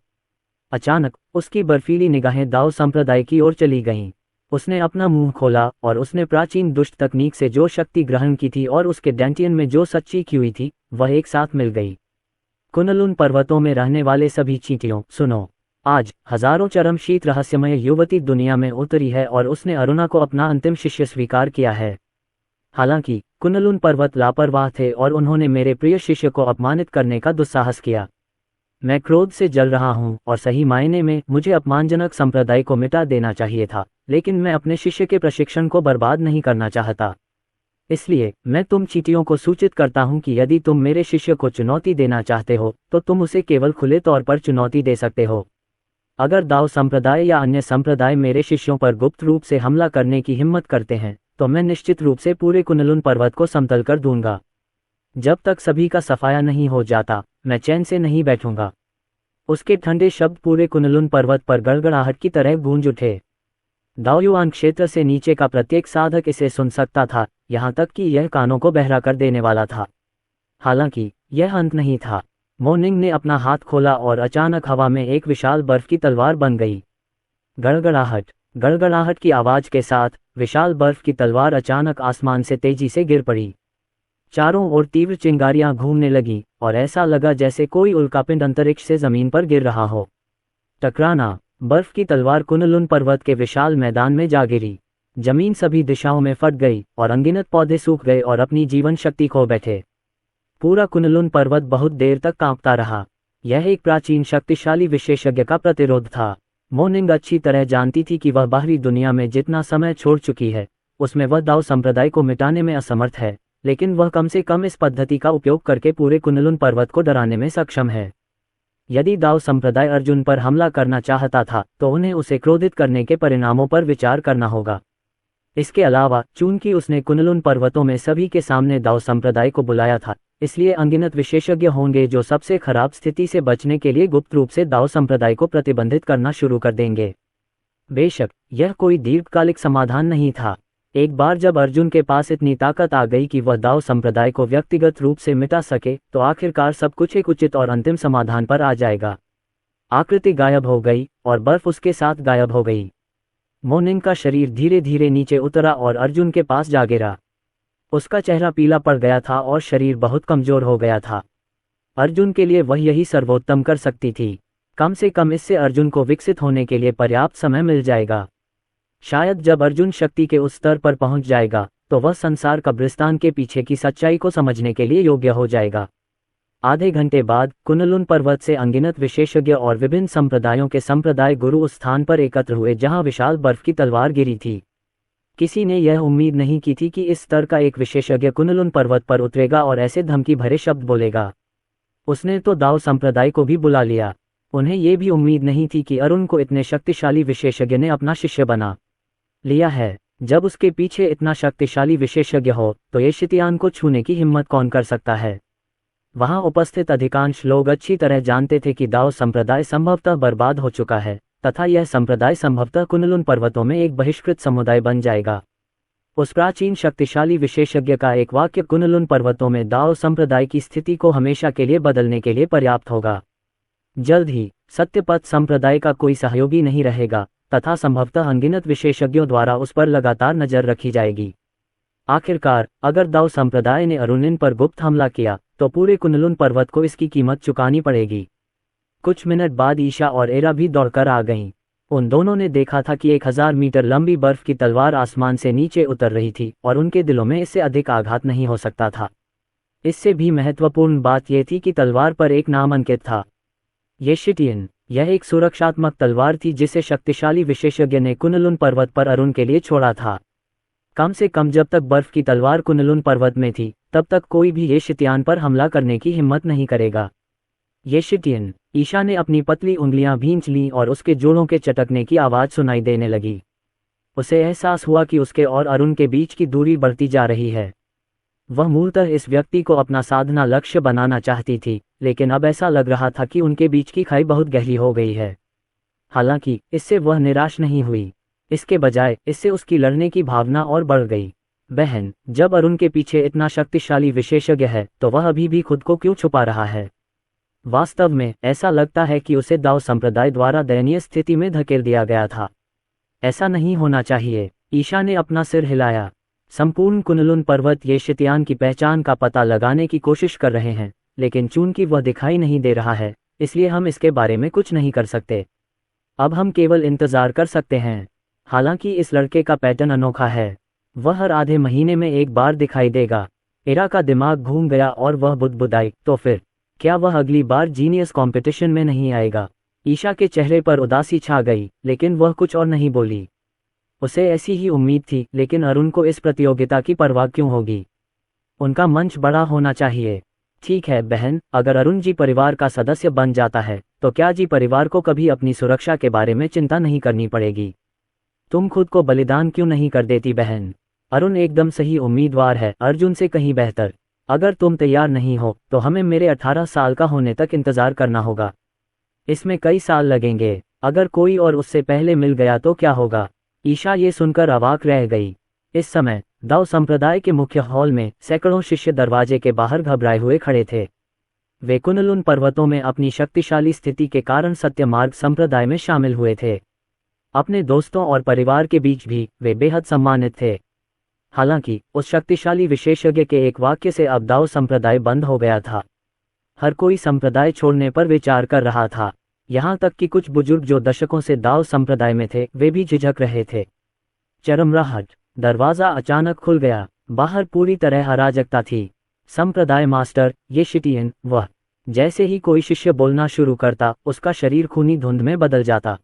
अचानक उसकी बर्फीली निगाहें दाओ संप्रदाय की ओर चली गईं। उसने अपना मुंह खोला और उसने प्राचीन दुष्ट तकनीक से जो शक्ति ग्रहण की थी और उसके डेंटियन में जो सच्ची की हुई थी, वह एक साथ मिल गई। कुनलुन पर्वतों में रहने वाले सभी चींटियों, सुनो। आज हजारों चरम शीत रहस्यमय युवती दुनिया में उतरी है और उसने अरुणा को अपना अंतिम शिष्य स्वीकार किया है। हालांकि कुनलुन पर्वत लापरवाह थे और उन्होंने मेरे प्रिय शिष्य को अपमानित करने का दुस्साहस किया। मैं क्रोध से जल रहा हूं और सही मायने में मुझे अपमानजनक संप्रदाय को मिटा देना चाहिए था, लेकिन मैं अपने शिष्य के प्रशिक्षण को बर्बाद नहीं करना चाहता। इसलिए मैं तुम चींटियों को सूचित करता हूं कि यदि तुम मेरे शिष्य को चुनौती देना चाहते हो तो तुम उसे केवल खुले तौर पर चुनौती दे सकते हो। अगर दाओ संप्रदाय या अन्य संप्रदाय मेरे शिष्यों पर गुप्त रूप से हमला करने की हिम्मत करते हैं तो मैं निश्चित रूप से पूरे कुनलुन पर्वत को समतल कर दूंगा। जब तक सभी का सफाया नहीं हो जाता, मैं चैन से नहीं बैठूंगा। उसके ठंडे शब्द पूरे कुनलुन पर्वत पर गड़गड़ाहट की तरह गूंज उठे। दाओयुआन क्षेत्र से नीचे का प्रत्येक साधक इसे सुन सकता था, यहाँ तक कि यह कानों को बहरा कर देने वाला था। हालांकि यह अंत नहीं था। मोनिंग ने अपना हाथ खोला और अचानक हवा में एक विशाल बर्फ की तलवार बन गई। गड़गड़ाहट, गड़गड़ाहट की आवाज के साथ विशाल बर्फ की तलवार अचानक आसमान से तेजी से गिर पड़ी। चारों ओर तीव्र चिंगारियां घूमने लगी और ऐसा लगा जैसे कोई उल्कापिंड अंतरिक्ष से जमीन पर गिर रहा हो। टकराना, बर्फ की तलवार कुनलुन पर्वत के विशाल मैदान में जा गिरी। जमीन सभी दिशाओं में फट गई और अनगिनत पौधे सूख गए और अपनी जीवन शक्ति खो बैठे। पूरा कुनलुन पर्वत बहुत देर तक कांपता रहा। यह एक प्राचीन शक्तिशाली विशेषज्ञ का प्रतिरोध था। मोनिंग अच्छी तरह जानती थी कि वह बाहरी दुनिया में जितना समय छोड़ चुकी है, उसमें वह दाओ संप्रदाय को मिटाने में असमर्थ है, लेकिन वह कम से कम इस पद्धति का उपयोग करके पूरे कुनलुन पर्वत को डराने में सक्षम है। यदि दाओ संप्रदाय अर्जुन पर हमला करना चाहता था तो उन्हें उसे क्रोधित करने के परिणामों पर विचार करना होगा। इसके अलावा चूंकि उसने कुनलुन पर्वतों में सभी के सामने दाओ संप्रदाय को बुलाया था, इसलिए अनगिनत विशेषज्ञ होंगे जो सबसे खराब स्थिति से बचने के लिए गुप्त रूप से दाओ संप्रदाय को प्रतिबंधित करना शुरू कर देंगे। बेशक यह कोई दीर्घकालिक समाधान नहीं था। एक बार जब अर्जुन के पास इतनी ताकत आ गई कि वह दाओ संप्रदाय को व्यक्तिगत रूप से मिटा सके, तो आखिरकार सब कुछ एक उचित और अंतिम समाधान पर आ जाएगा। आकृति गायब हो गई और बर्फ उसके साथ गायब हो गई। मोनिंग का शरीर धीरे धीरे नीचे उतरा और अर्जुन के पास जा गिरा। उसका चेहरा पीला पड़ गया था और शरीर बहुत कमजोर हो गया था। अर्जुन के लिए वह यही सर्वोत्तम कर सकती थी। कम से कम इससे अर्जुन को विकसित होने के लिए पर्याप्त समय मिल जाएगा। शायद जब अर्जुन शक्ति के उस स्तर पर पहुंच जाएगा तो वह संसार कब्रिस्तान के पीछे की सच्चाई को समझने के लिए योग्य हो जाएगा। आधे घंटे बाद कुनलुन पर्वत से अनगिनत विशेषज्ञ और विभिन्न संप्रदायों के संप्रदाय गुरु उस स्थान पर एकत्र हुए जहां विशाल बर्फ की तलवार गिरी थी। किसी ने यह उम्मीद नहीं की थी कि इस स्तर का एक विशेषज्ञ कुनलुन पर्वत पर उतरेगा और ऐसे धमकी भरे शब्द बोलेगा। उसने तो दाओ संप्रदाय को भी बुला लिया। उन्हें यह भी उम्मीद नहीं थी कि अरुण को इतने शक्तिशाली विशेषज्ञ ने अपना शिष्य बना लिया है। जब उसके पीछे इतना शक्तिशाली विशेषज्ञ हो तो ये शितियान को छूने की हिम्मत कौन कर सकता है। वहां उपस्थित अधिकांश लोग अच्छी तरह जानते थे कि दाओ संप्रदाय संभवतः बर्बाद हो चुका है तथा यह संप्रदाय संभवतः कुनलुन पर्वतों में एक बहिष्कृत समुदाय बन जाएगा। उस प्राचीन शक्तिशाली विशेषज्ञ का एक वाक्य कुनलुन पर्वतों में दाओ संप्रदाय की स्थिति को हमेशा के लिए बदलने के लिए पर्याप्त होगा। जल्द ही सत्यपथ संप्रदाय का कोई सहयोगी नहीं रहेगा तथा संभवतः अनगिनत विशेषज्ञों द्वारा उस पर लगातार नजर रखी जाएगी। आखिरकार अगर दाओ संप्रदाय ने अरुणिन पर गुप्त हमला किया तो पूरे कुनलुन पर्वत को इसकी कीमत चुकानी पड़ेगी। कुछ मिनट बाद ईशा और एरा भी दौड़कर आ गईं। उन दोनों ने देखा था कि 1000 मीटर लंबी बर्फ की तलवार आसमान से नीचे उतर रही थी और उनके दिलों में इससे अधिक आघात नहीं हो सकता था। इससे भी महत्वपूर्ण बात यह थी कि तलवार पर एक नाम अंकित था, येशिटियन। यह एक सुरक्षात्मक तलवार थी जिसे शक्तिशाली विशेषज्ञ ने कुनलुन पर्वत पर अरुण के लिए छोड़ा था। कम से कम जब तक बर्फ की तलवार कुनलुन पर्वत में थी तब तक कोई भी येशिटियन पर हमला करने की हिम्मत नहीं करेगा। येशिटियन। ईशा ने अपनी पतली उंगलियां भींच लीं और उसके जोड़ों के चटकने की आवाज सुनाई देने लगी। उसे एहसास हुआ कि उसके और अरुण के बीच की दूरी बढ़ती जा रही है। वह मूलतः इस व्यक्ति को अपना साधना लक्ष्य बनाना चाहती थी, लेकिन अब ऐसा लग रहा था कि उनके बीच की खाई बहुत गहरी हो गई है। हालांकि इससे वह निराश नहीं हुई, इसके बजाय इससे उसकी लड़ने की भावना और बढ़ गई। बहन, जब अरुण के पीछे इतना शक्तिशाली विशेषज्ञ है तो वह अभी भी खुद को क्यों छुपा रहा है? वास्तव में ऐसा लगता है कि उसे दाओ संप्रदाय द्वारा दयनीय स्थिति में धकेल दिया गया था। ऐसा नहीं होना चाहिए। ईशा ने अपना सिर हिलाया। संपूर्ण कुनलुन पर्वत येशिटियन की पहचान का पता लगाने की कोशिश कर रहे हैं, लेकिन चूंकि वह दिखाई नहीं दे रहा है इसलिए हम इसके बारे में कुछ नहीं कर सकते। अब हम केवल इंतजार कर सकते हैं। हालांकि इस लड़के का पैटर्न अनोखा है। वह हर आधे महीने में एक बार दिखाई देगा। एरा का दिमाग घूम गया और वह बुदबुदाई, तो फिर क्या वह अगली बार जीनियस कंपटीशन में नहीं आएगा? ईशा के चेहरे पर उदासी छा गई, लेकिन वह कुछ और नहीं बोली। उसे ऐसी ही उम्मीद थी, लेकिन अरुण को इस प्रतियोगिता की परवाह क्यों होगी? उनका मंच बड़ा होना चाहिए। ठीक है बहन, अगर अरुण जी परिवार का सदस्य बन जाता है तो क्या जी परिवार को कभी अपनी सुरक्षा के बारे में चिंता नहीं करनी पड़ेगी? तुम खुद को बलिदान क्यों नहीं कर देती बहन? अरुण एकदम सही उम्मीदवार है, अर्जुन से कहीं बेहतर। अगर तुम तैयार नहीं हो तो हमें मेरे 18 साल का होने तक इंतजार करना होगा। इसमें कई साल लगेंगे। अगर कोई और उससे पहले मिल गया तो क्या होगा? ईशा ये सुनकर अवाक रह गई। इस समय दाओ संप्रदाय के मुख्य हॉल में सैकड़ों शिष्य दरवाजे के बाहर घबराए हुए खड़े थे। वे कुनलुन पर्वतों में अपनी शक्तिशाली स्थिति के कारण सत्यमार्ग संप्रदाय में शामिल हुए थे। अपने दोस्तों और परिवार के बीच भी वे बेहद सम्मानित थे। हालांकि उस शक्तिशाली विशेषज्ञ के एक वाक्य से अब दाओ संप्रदाय बंद हो गया था। हर कोई संप्रदाय छोड़ने पर विचार कर रहा था। यहाँ तक कि कुछ बुजुर्ग जो दशकों से दाओ संप्रदाय में थे वे भी झिझक रहे थे। चरमराहट। दरवाजा अचानक खुल गया। बाहर पूरी तरह अराजकता थी। संप्रदाय मास्टर येशिटियन। वह जैसे ही कोई शिष्य बोलना शुरू करता उसका शरीर खूनी धुंध में बदल जाता।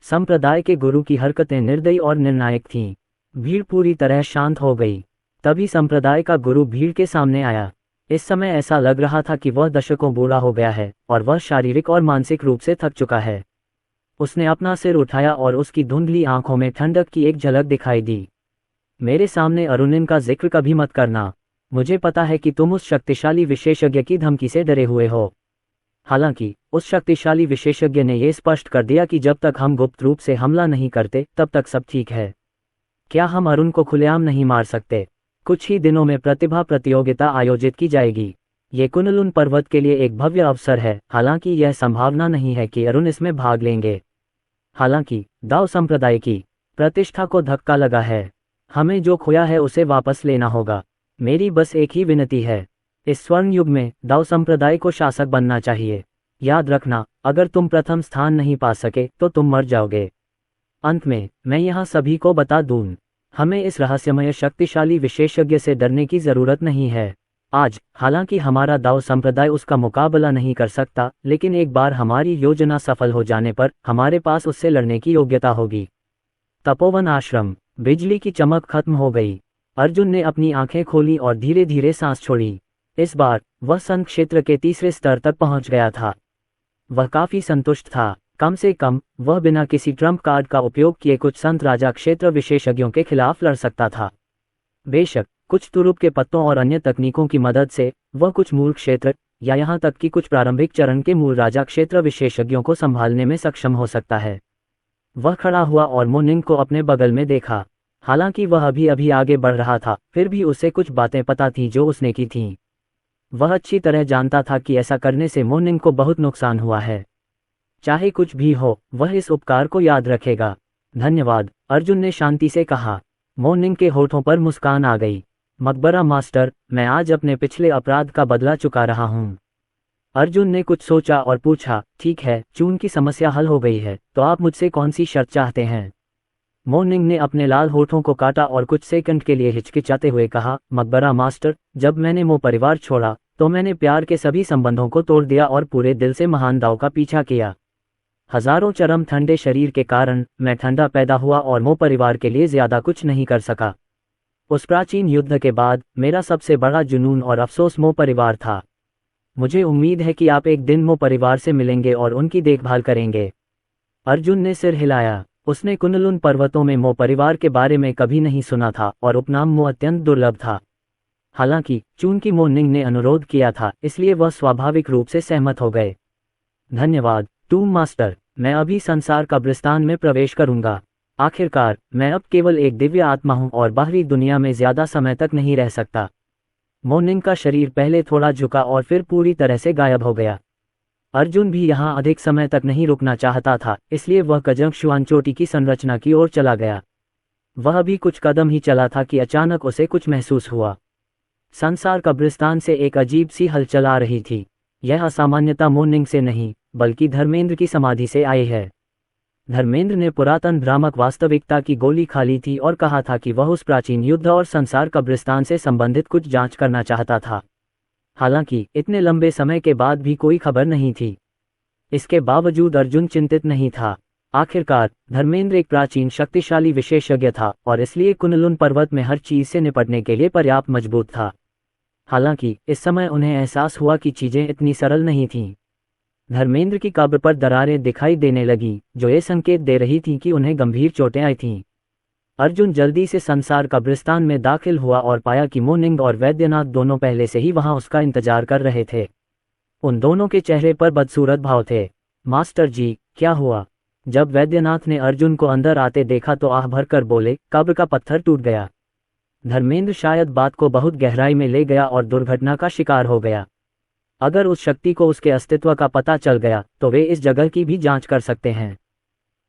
संप्रदाय के गुरु की हरकतें निर्दयी और निर्णायक थीं। भीड़ पूरी तरह शांत हो गई। तभी संप्रदाय का गुरु भीड़ के सामने आया। इस समय ऐसा लग रहा था कि वह दशकों बूढ़ा हो गया है और वह शारीरिक और मानसिक रूप से थक चुका है। उसने अपना सिर उठाया और उसकी धुंधली आंखों में ठंडक की एक झलक दिखाई दी। मेरे सामने अरुणिन का जिक्र कभी मत करना। मुझे पता है कि तुम उस शक्तिशाली विशेषज्ञ की धमकी से डरे हुए हो। हालांकि उस शक्तिशाली विशेषज्ञ ने यह स्पष्ट कर दिया कि जब तक हम गुप्त रूप से हमला नहीं करते तब तक सब ठीक है। क्या हम अरुण को खुलेआम नहीं मार सकते? कुछ ही दिनों में प्रतिभा प्रतियोगिता आयोजित की जाएगी। ये कुनलुन पर्वत के लिए एक भव्य अवसर है। हालांकि यह संभावना नहीं है कि अरुण इसमें भाग लेंगे। हालांकि दाओ संप्रदाय की प्रतिष्ठा को धक्का लगा है। हमें जो खोया है उसे वापस लेना होगा। मेरी बस एक ही विनती है, इस स्वर्ण युग में दाओ संप्रदाय को शासक बनना चाहिए। याद रखना, अगर तुम प्रथम स्थान नहीं पा सके तो तुम मर जाओगे। अंत में मैं यहाँ सभी को बता दूं, हमें इस रहस्यमय शक्तिशाली विशेषज्ञ से डरने की जरूरत नहीं है। आज हालांकि हमारा दाओ संप्रदाय उसका मुकाबला नहीं कर सकता, लेकिन एक बार हमारी योजना सफल हो जाने पर हमारे पास उससे लड़ने की योग्यता होगी। तपोवन आश्रम। बिजली की चमक खत्म हो गई। अर्जुन ने अपनी आंखें खोली और धीरे धीरे सांस छोड़ी। इस बार वह संत क्षेत्र के तीसरे स्तर तक पहुंच गया था। वह काफी संतुष्ट था। कम से कम वह बिना किसी ट्रम्प कार्ड का उपयोग किए कुछ संत राजा क्षेत्र विशेषज्ञों के खिलाफ लड़ सकता था। बेशक कुछ तुरुप के पत्तों और अन्य तकनीकों की मदद से वह कुछ मूल क्षेत्र या यहाँ तक कि कुछ प्रारंभिक चरण के मूल राजा क्षेत्र विशेषज्ञों को संभालने में सक्षम हो सकता है। वह खड़ा हुआ और मोनिंग को अपने बगल में देखा। हालांकि वह अभी अभी आगे बढ़ रहा था, फिर भी उसे कुछ बातें पता थीं जो उसने की थीं। वह अच्छी तरह जानता था कि ऐसा करने से मोनिंग को बहुत नुकसान हुआ है। चाहे कुछ भी हो, वह इस उपकार को याद रखेगा। धन्यवाद, अर्जुन ने शांति से कहा। मोनिंग के होठों पर मुस्कान आ गई। मकबरा मास्टर, मैं आज अपने पिछले अपराध का बदला चुका रहा हूँ। अर्जुन ने कुछ सोचा और पूछा, ठीक है, चून की समस्या हल हो गई है, तो आप मुझसे कौन सी शर्त चाहते हैं? मोनिंग ने अपने लाल होठों को काटा और कुछ सेकंड के लिए हिचकिचाते हुए कहा, मकबरा मास्टर, जब मैंने मो परिवार छोड़ा तो मैंने प्यार के सभी संबंधों को तोड़ दिया और पूरे दिल से महान दाव का पीछा किया। हजारों चरम ठंडे शरीर के कारण मैं ठंडा पैदा हुआ और मो परिवार के लिए ज्यादा कुछ नहीं कर सका। उस प्राचीन युद्ध के बाद मेरा सबसे बड़ा जुनून और अफसोस मो परिवार था। मुझे उम्मीद है कि आप एक दिन मो परिवार से मिलेंगे और उनकी देखभाल करेंगे। अर्जुन ने सिर हिलाया। उसने कुनलुन पर्वतों में मो परिवार के बारे में कभी नहीं सुना था और उपनाम मो अत्यंत दुर्लभ था। हालांकि चूंकि मोनिंग ने अनुरोध किया था, इसलिए वह स्वाभाविक रूप से सहमत हो गए। धन्यवाद टूम मास्टर, मैं अभी संसार कब्रिस्तान में प्रवेश करूंगा। आखिरकार मैं अब केवल एक दिव्य आत्मा हूं और बाहरी दुनिया में ज्यादा समय तक नहीं रह सकता। मोनिंग का शरीर पहले थोड़ा झुका और फिर पूरी तरह से गायब हो गया। अर्जुन भी यहाँ अधिक समय तक नहीं रुकना चाहता था, इसलिए वह कजंगशुआन चोटी की संरचना की ओर चला गया। वह भी कुछ कदम ही चला था कि अचानक उसे कुछ महसूस हुआ। संसार कब्रिस्तान से एक अजीब सी हलचल आ रही थी। यह असामान्यता मोनिंग से नहीं, बल्कि धर्मेंद्र की समाधि से आई है। धर्मेंद्र ने पुरातन भ्रामक वास्तविकता की गोली खा ली थी और कहा था कि वह उस प्राचीन युद्ध और संसार कब्रिस्तान से संबंधित कुछ जांच करना चाहता था। हालांकि इतने लंबे समय के बाद भी कोई खबर नहीं थी। इसके बावजूद अर्जुन चिंतित नहीं था। आखिरकार धर्मेंद्र एक प्राचीन शक्तिशाली विशेषज्ञ था और इसलिए कुनलुन पर्वत में हर चीज से निपटने के लिए पर्याप्त मजबूत था। हालांकि इस समय उन्हें एहसास हुआ कि चीजें इतनी सरल नहीं थीं। धर्मेंद्र की कब्र पर दरारें दिखाई देने लगीं, जो ये संकेत दे रही थीं कि उन्हें गंभीर चोटें आई थीं। अर्जुन जल्दी से संसार कब्रिस्तान में दाखिल हुआ और पाया कि मोनिंग और वैद्यनाथ दोनों पहले से ही वहां उसका इंतजार कर रहे थे। उन दोनों के चेहरे पर बदसूरत भाव थे। मास्टर जी, क्या हुआ? जब वैद्यनाथ ने अर्जुन को अंदर आते देखा तो आह भरकर बोले, कब्र का पत्थर टूट गया। धर्मेंद्र शायद बात को बहुत गहराई में ले गया और दुर्घटना का शिकार हो गया। अगर उस शक्ति को उसके अस्तित्व का पता चल गया तो वे इस जगह की भी जांच कर सकते हैं।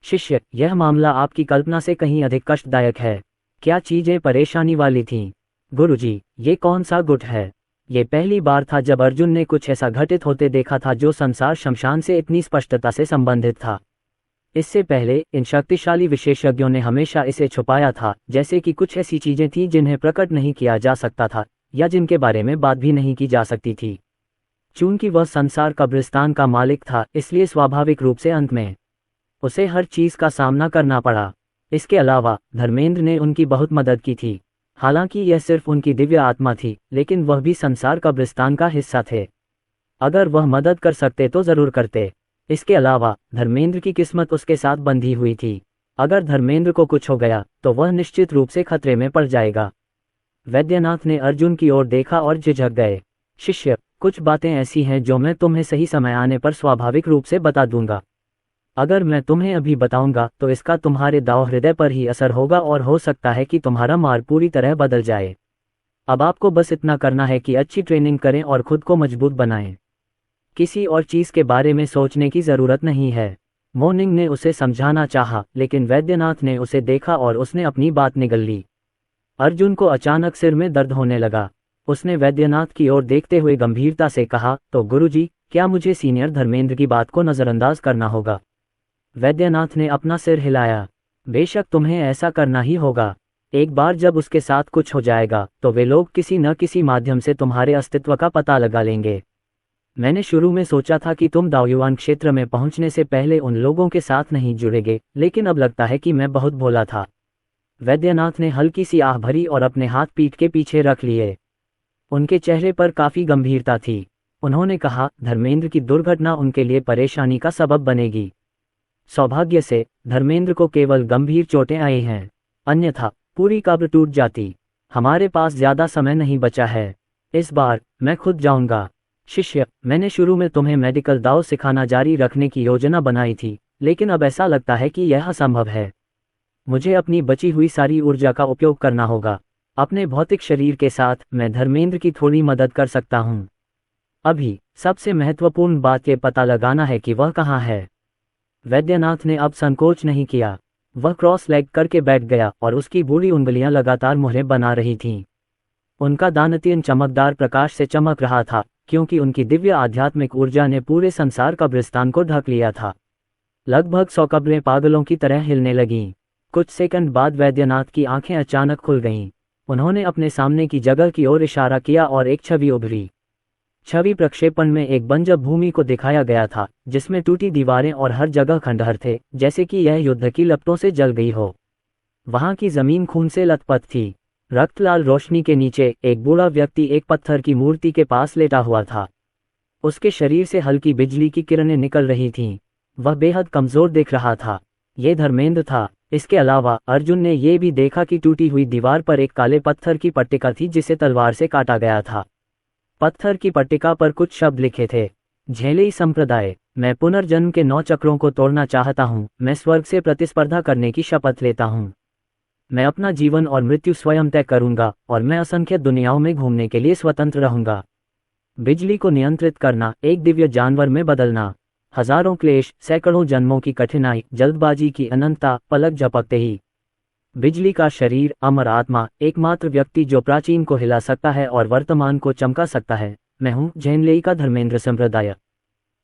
शिष्य, यह मामला आपकी कल्पना से कहीं अधिक कष्टदायक है। क्या चीजें परेशानी वाली थीं? गुरुजी, ये कौन सा गुट है? ये पहली बार था जब अर्जुन ने कुछ ऐसा घटित होते देखा था जो संसार शमशान से इतनी स्पष्टता से संबंधित था। इससे पहले इन शक्तिशाली विशेषज्ञों ने हमेशा इसे छुपाया था, जैसे कि कुछ ऐसी चीजें थीं जिन्हें प्रकट नहीं किया जा सकता था या जिनके बारे में बात भी नहीं की जा सकती थी। चूंकि वह संसार कब्रिस्तान का मालिक था, इसलिए स्वाभाविक रूप से अंत में उसे हर चीज का सामना करना पड़ा। इसके अलावा धर्मेंद्र ने उनकी बहुत मदद की थी। हालांकि यह सिर्फ उनकी दिव्य आत्मा थी, लेकिन वह भी संसार कब्रिस्तान का हिस्सा थे। अगर वह मदद कर सकते तो जरूर करते। इसके अलावा धर्मेंद्र की किस्मत उसके साथ बंधी हुई थी। अगर धर्मेंद्र को कुछ हो गया तो वह निश्चित रूप से खतरे में पड़ जाएगा। वैद्यनाथ ने अर्जुन की ओर देखा और झिझक गए। शिष्य, कुछ बातें ऐसी हैं जो मैं तुम्हें सही समय आने पर स्वाभाविक रूप से बता दूंगा। अगर मैं तुम्हें अभी बताऊंगा तो इसका तुम्हारे दाव हृदय पर ही असर होगा और हो सकता है कि तुम्हारा मार्ग पूरी तरह बदल जाए। अब आपको बस इतना करना है कि अच्छी ट्रेनिंग करें और खुद को मजबूत बनाएं। किसी और चीज के बारे में सोचने की जरूरत नहीं है। मोर्निंग ने उसे समझाना चाहा, लेकिन वैद्यनाथ ने उसे देखा और उसने अपनी बात निगल ली। अर्जुन को अचानक सिर में दर्द होने लगा। उसने वैद्यनाथ की ओर देखते हुए गंभीरता से कहा, तो गुरुजी, क्या मुझे सीनियर धर्मेंद्र की बात को नज़रअंदाज करना होगा? वैद्यनाथ ने अपना सिर हिलाया। बेशक तुम्हें ऐसा करना ही होगा। एक बार जब उसके साथ कुछ हो जाएगा तो वे लोग किसी न किसी माध्यम से तुम्हारे अस्तित्व का पता लगा लेंगे। मैंने शुरू में सोचा था कि तुम दाओयुआन क्षेत्र में पहुंचने से पहले उन लोगों के साथ नहीं जुड़ेगे, लेकिन अब लगता है कि मैं बहुत भोला था। वैद्यनाथ ने हल्की सी आह भरी और अपने हाथ पीठ के पीछे रख लिए। उनके चेहरे पर काफी गंभीरता थी। उन्होंने कहा, धर्मेंद्र की दुर्घटना उनके लिए परेशानी का सबब बनेगी। सौभाग्य से धर्मेंद्र को केवल गंभीर चोटें आई हैं, अन्यथा पूरी कब्र टूट जाती। हमारे पास ज्यादा समय नहीं बचा है। इस बार मैं खुद जाऊंगा। शिष्य, मैंने शुरू में तुम्हें मेडिकल दाव सिखाना जारी रखने की योजना बनाई थी, लेकिन अब ऐसा लगता है कि यह असंभव है। मुझे अपनी बची हुई सारी ऊर्जा का उपयोग करना होगा। अपने भौतिक शरीर के साथ मैं धर्मेंद्र की थोड़ी मदद कर सकता हूँ। अभी सबसे महत्वपूर्ण बात ये पता लगाना है कि वह कहाँ है। वैद्यनाथ ने अब संकोच नहीं किया। वह क्रॉस लेग करके बैठ गया और उसकी बूढ़ी उंगलियां लगातार मुहरें बना रही थीं। उनका दानतीन चमकदार प्रकाश से चमक रहा था, क्योंकि उनकी दिव्य आध्यात्मिक ऊर्जा ने पूरे संसार कब्रिस्तान को ढक लिया था। लगभग 100 कब्रें पागलों की तरह हिलने लगीं। कुछ सेकंड बाद वैद्यनाथ की आंखें अचानक खुल गईं। उन्होंने अपने सामने की जगह की ओर इशारा किया और एक छवि उभरी। छवि प्रक्षेपण में एक बंजर भूमि को दिखाया गया था, जिसमें टूटी दीवारें और हर जगह खंडहर थे, जैसे कि यह युद्ध की लपटों से जल गई हो। वहां की जमीन खून से लथपथ थी। रक्तलाल रोशनी के नीचे एक बूढ़ा व्यक्ति एक पत्थर की मूर्ति के पास लेटा हुआ था। उसके शरीर से हल्की बिजली की किरणें निकल रही थीं। वह बेहद कमजोर दिख रहा था। ये धर्मेंद्र था। इसके अलावा अर्जुन ने यह भी देखा कि टूटी हुई दीवार पर एक काले पत्थर की पट्टिका थी, जिसे तलवार से काटा गया था। पत्थर की पट्टिका पर कुछ शब्द लिखे थे। झेलेई संप्रदाय, मैं पुनर्जन्म के 9 चक्रों को तोड़ना चाहता हूँ। मैं स्वर्ग से प्रतिस्पर्धा करने की शपथ लेता हूँ। मैं अपना जीवन और मृत्यु स्वयं तय करूंगा और मैं असंख्य दुनियाओं में घूमने के लिए स्वतंत्र रहूंगा। बिजली को नियंत्रित करना, एक दिव्य जानवर में बदलना, हजारों क्लेश, सैकड़ों जन्मों की कठिनाई, जल्दबाजी की अनंतता, पलक झपकते ही। बिजली का शरीर, अमर आत्मा, एकमात्र व्यक्ति जो प्राचीन को हिला सकता है और वर्तमान को चमका सकता है। मैं हूँ झेनलेई का धर्मेंद्र संप्रदाय।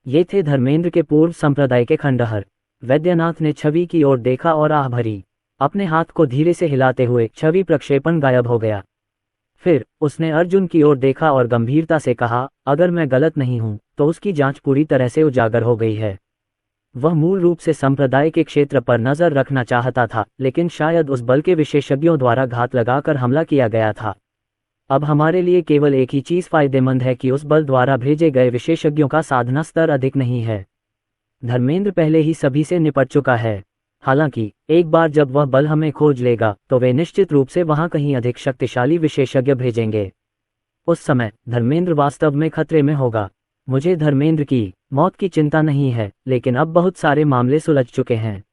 ये थे धर्मेंद्र के पूर्व संप्रदाय के खंडहर। वैद्यनाथ ने छवि की ओर देखा और आह भरी। अपने हाथ को धीरे से हिलाते हुए छवि प्रक्षेपण गायब हो गया। फिर उसने अर्जुन की ओर देखा और गंभीरता से कहा, अगर मैं गलत नहीं हूं तो उसकी जांच पूरी तरह से उजागर हो गई है। वह मूल रूप से संप्रदाय के क्षेत्र पर नजर रखना चाहता था, लेकिन शायद उस बल के विशेषज्ञों द्वारा घात लगाकर हमला किया गया था। अब हमारे लिए केवल एक ही चीज फायदेमंद है कि उस बल द्वारा भेजे गए विशेषज्ञों का साधना स्तर अधिक नहीं है। धर्मेंद्र पहले ही सभी से निपट चुका है। हालांकि एक बार जब वह बल हमें खोज लेगा तो वे निश्चित रूप से वहां कहीं अधिक शक्तिशाली विशेषज्ञ भेजेंगे। उस समय धर्मेंद्र वास्तव में खतरे में होगा। मुझे धर्मेंद्र की मौत की चिंता नहीं है, लेकिन अब बहुत सारे मामले सुलझ चुके हैं।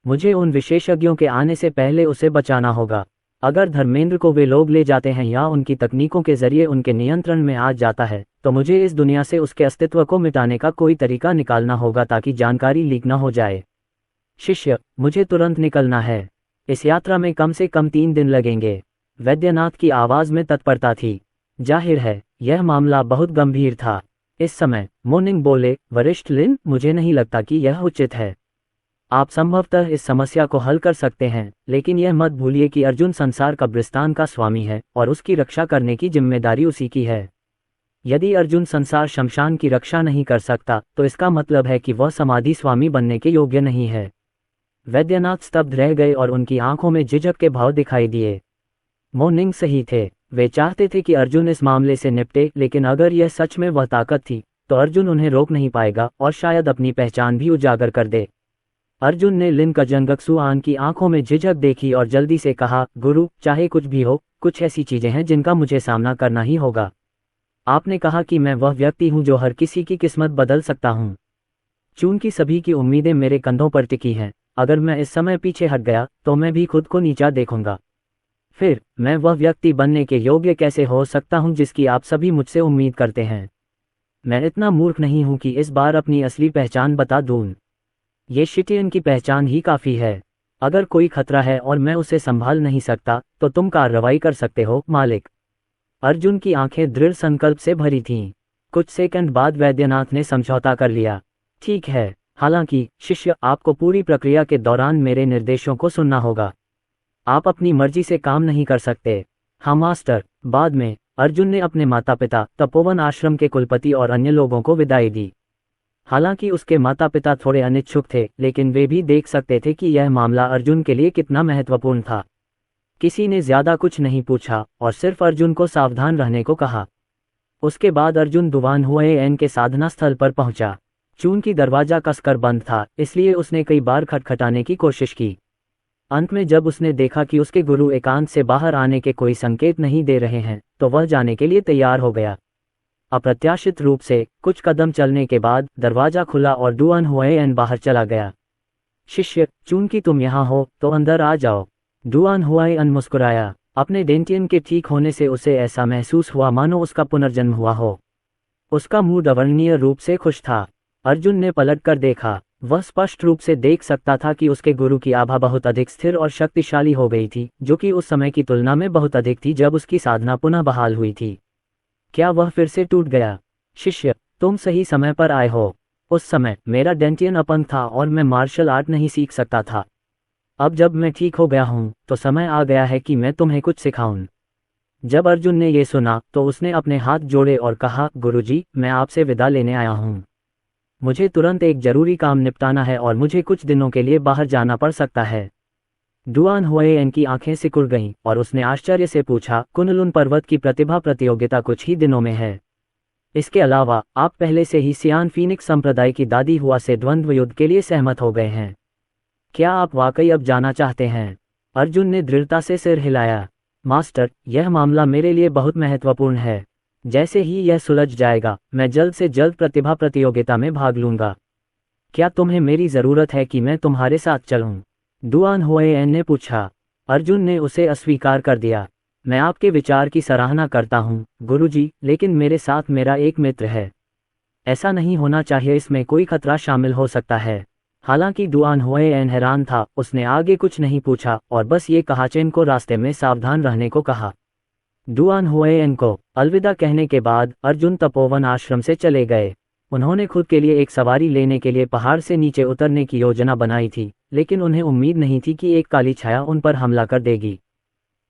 मुझे उन विशेषज्ञों के आने से पहले उसे बचाना होगा। अगर धर्मेंद्र को वे लोग ले जाते हैं या उनकी तकनीकों के जरिए उनके नियंत्रण में आ जाता है, तो मुझे इस दुनिया से उसके अस्तित्व को मिटाने का कोई तरीका निकालना होगा ताकि जानकारी लीक न हो जाए। शिष्य, मुझे तुरंत निकलना है। इस यात्रा में कम से कम 3 दिन लगेंगे। वैद्यनाथ की आवाज में तत्परता थी। जाहिर है यह मामला बहुत गंभीर था। इस समय मोर्निंग बोले, वरिष्ठ लिन, मुझे नहीं लगता कि यह उचित है। आप संभवतः इस समस्या को हल कर सकते हैं, लेकिन यह मत भूलिए कि अर्जुन संसार कब्रिस्तान का स्वामी है और उसकी रक्षा करने की जिम्मेदारी उसी की है। यदि अर्जुन संसार शमशान की रक्षा नहीं कर सकता तो इसका मतलब है कि वह समाधि स्वामी बनने के योग्य नहीं है। वैद्यनाथ स्तब्ध रह गए और उनकी आंखों में झिझक के भाव दिखाई दिए। मोर्निंग सही थे। वे चाहते थे कि अर्जुन इस मामले से निपटे, लेकिन अगर यह सच में वह ताकत थी तो अर्जुन उन्हें रोक नहीं पाएगा और शायद अपनी पहचान भी उजागर कर दे। अर्जुन ने लिन कजंगक्सुआन की आंखों में झिझक देखी और जल्दी से कहा, गुरु, चाहे कुछ भी हो, कुछ ऐसी चीजें हैं जिनका मुझे सामना करना ही होगा। आपने कहा कि मैं वह व्यक्ति हूं जो हर किसी की किस्मत बदल सकता हूं। चूंकि सभी की उम्मीदें मेरे कंधों पर टिकी हैं, अगर मैं इस समय पीछे हट गया तो मैं भी खुद को नीचा देखूंगा। फिर मैं वह व्यक्ति बनने के योग्य कैसे हो सकता हूं जिसकी आप सभी मुझसे उम्मीद करते हैं। मैं इतना मूर्ख नहीं हूं कि इस बार अपनी असली पहचान बता दूं। ये शिटियन की पहचान ही काफ़ी है। अगर कोई खतरा है और मैं उसे संभाल नहीं सकता तो तुम कार्रवाई कर सकते हो मालिक। अर्जुन की आंखें दृढ़ संकल्प से भरी थीं। कुछ सेकंड बाद वैद्यनाथ ने समझौता कर लिया। ठीक है, हालांकि शिष्य, आपको पूरी प्रक्रिया के दौरान मेरे निर्देशों को सुनना होगा। आप अपनी मर्जी से काम नहीं कर सकते। हाँ मास्टर। बाद में अर्जुन ने अपने माता पिता, तपोवन आश्रम के कुलपति और अन्य लोगों को विदाई दी। हालांकि उसके माता पिता थोड़े अनिच्छुक थे, लेकिन वे भी देख सकते थे कि यह मामला अर्जुन के लिए कितना महत्वपूर्ण था। किसी ने ज्यादा कुछ नहीं पूछा और सिर्फ अर्जुन को सावधान रहने को कहा। उसके बाद अर्जुन दुवान हुएन के साधना स्थल पर पहुंचा। चूंकि दरवाजा कसकर बंद था, इसलिए उसने कई बार खटखटाने की कोशिश की। अंत में जब उसने देखा कि उसके गुरु एकांत से बाहर आने के कोई संकेत नहीं दे रहे हैं, तो वह जाने के लिए तैयार हो गया। अप्रत्याशित रूप से कुछ कदम चलने के बाद दरवाजा खुला और डुआन हुएन बाहर चला गया। शिष्य, चूंकि तुम यहाँ हो तो अंदर आ जाओ। डुआन हुएन मुस्कुराया। अपने डेंटियन के ठीक होने से उसे ऐसा महसूस हुआ मानो उसका पुनर्जन्म हुआ हो। उसका मुंह अवर्णनीय रूप से खुश था। अर्जुन ने पलटकर देखा। वह स्पष्ट रूप से देख सकता था कि उसके गुरु की आभा बहुत अधिक स्थिर और शक्तिशाली हो गई थी, जो कि उस समय की तुलना में बहुत अधिक थी जब उसकी साधना पुनः बहाल हुई थी। क्या वह फिर से टूट गया? शिष्य, तुम सही समय पर आए हो। उस समय मेरा डेंटियन अपंग था और मैं मार्शल आर्ट नहीं सीख सकता था। अब जब मैं ठीक हो गया हूँ तो समय आ गया है कि मैं तुम्हें कुछ सिखाऊं। जब अर्जुन ने ये सुना तो उसने अपने हाथ जोड़े और कहा, गुरुजी, मैं आपसे विदा लेने आया हूँ। मुझे तुरंत एक जरूरी काम निपटाना है और मुझे कुछ दिनों के लिए बाहर जाना पड़ सकता है। डुआन हुएन की आंखें सिकुड़ गईं और उसने आश्चर्य से पूछा, कुनलुन पर्वत की प्रतिभा प्रतियोगिता कुछ ही दिनों में है। इसके अलावा आप पहले से ही सियान फीनिक्स संप्रदाय की दादी हुआ से द्वंद्व युद्ध के लिए सहमत हो गए हैं। क्या आप वाकई अब जाना चाहते हैं? अर्जुन ने दृढ़ता से सिर हिलाया। मास्टर, यह मामला मेरे लिए बहुत महत्वपूर्ण है। जैसे ही यह सुलझ जाएगा, मैं जल्द से जल्द प्रतिभा प्रतियोगिता में भाग लूंगा। क्या तुम्हें मेरी ज़रूरत है कि मैं तुम्हारे साथ चलूं? डुआन हुएन ने पूछा। अर्जुन ने उसे अस्वीकार कर दिया। मैं आपके विचार की सराहना करता हूं, गुरुजी, लेकिन मेरे साथ मेरा एक मित्र है। ऐसा नहीं होना चाहिए, इसमें कोई खतरा शामिल हो सकता है। हालांकि डुआन हुएन हैरान था। उसने आगे कुछ नहीं पूछा और बस ये कहा, चेन को रास्ते में सावधान रहने को कहा। डुआन हुएन को अलविदा कहने के बाद अर्जुन तपोवन आश्रम से चले गए। उन्होंने खुद के लिए एक सवारी लेने के लिए पहाड़ से नीचे उतरने की योजना बनाई थी, लेकिन उन्हें उम्मीद नहीं थी कि एक काली छाया उन पर हमला कर देगी।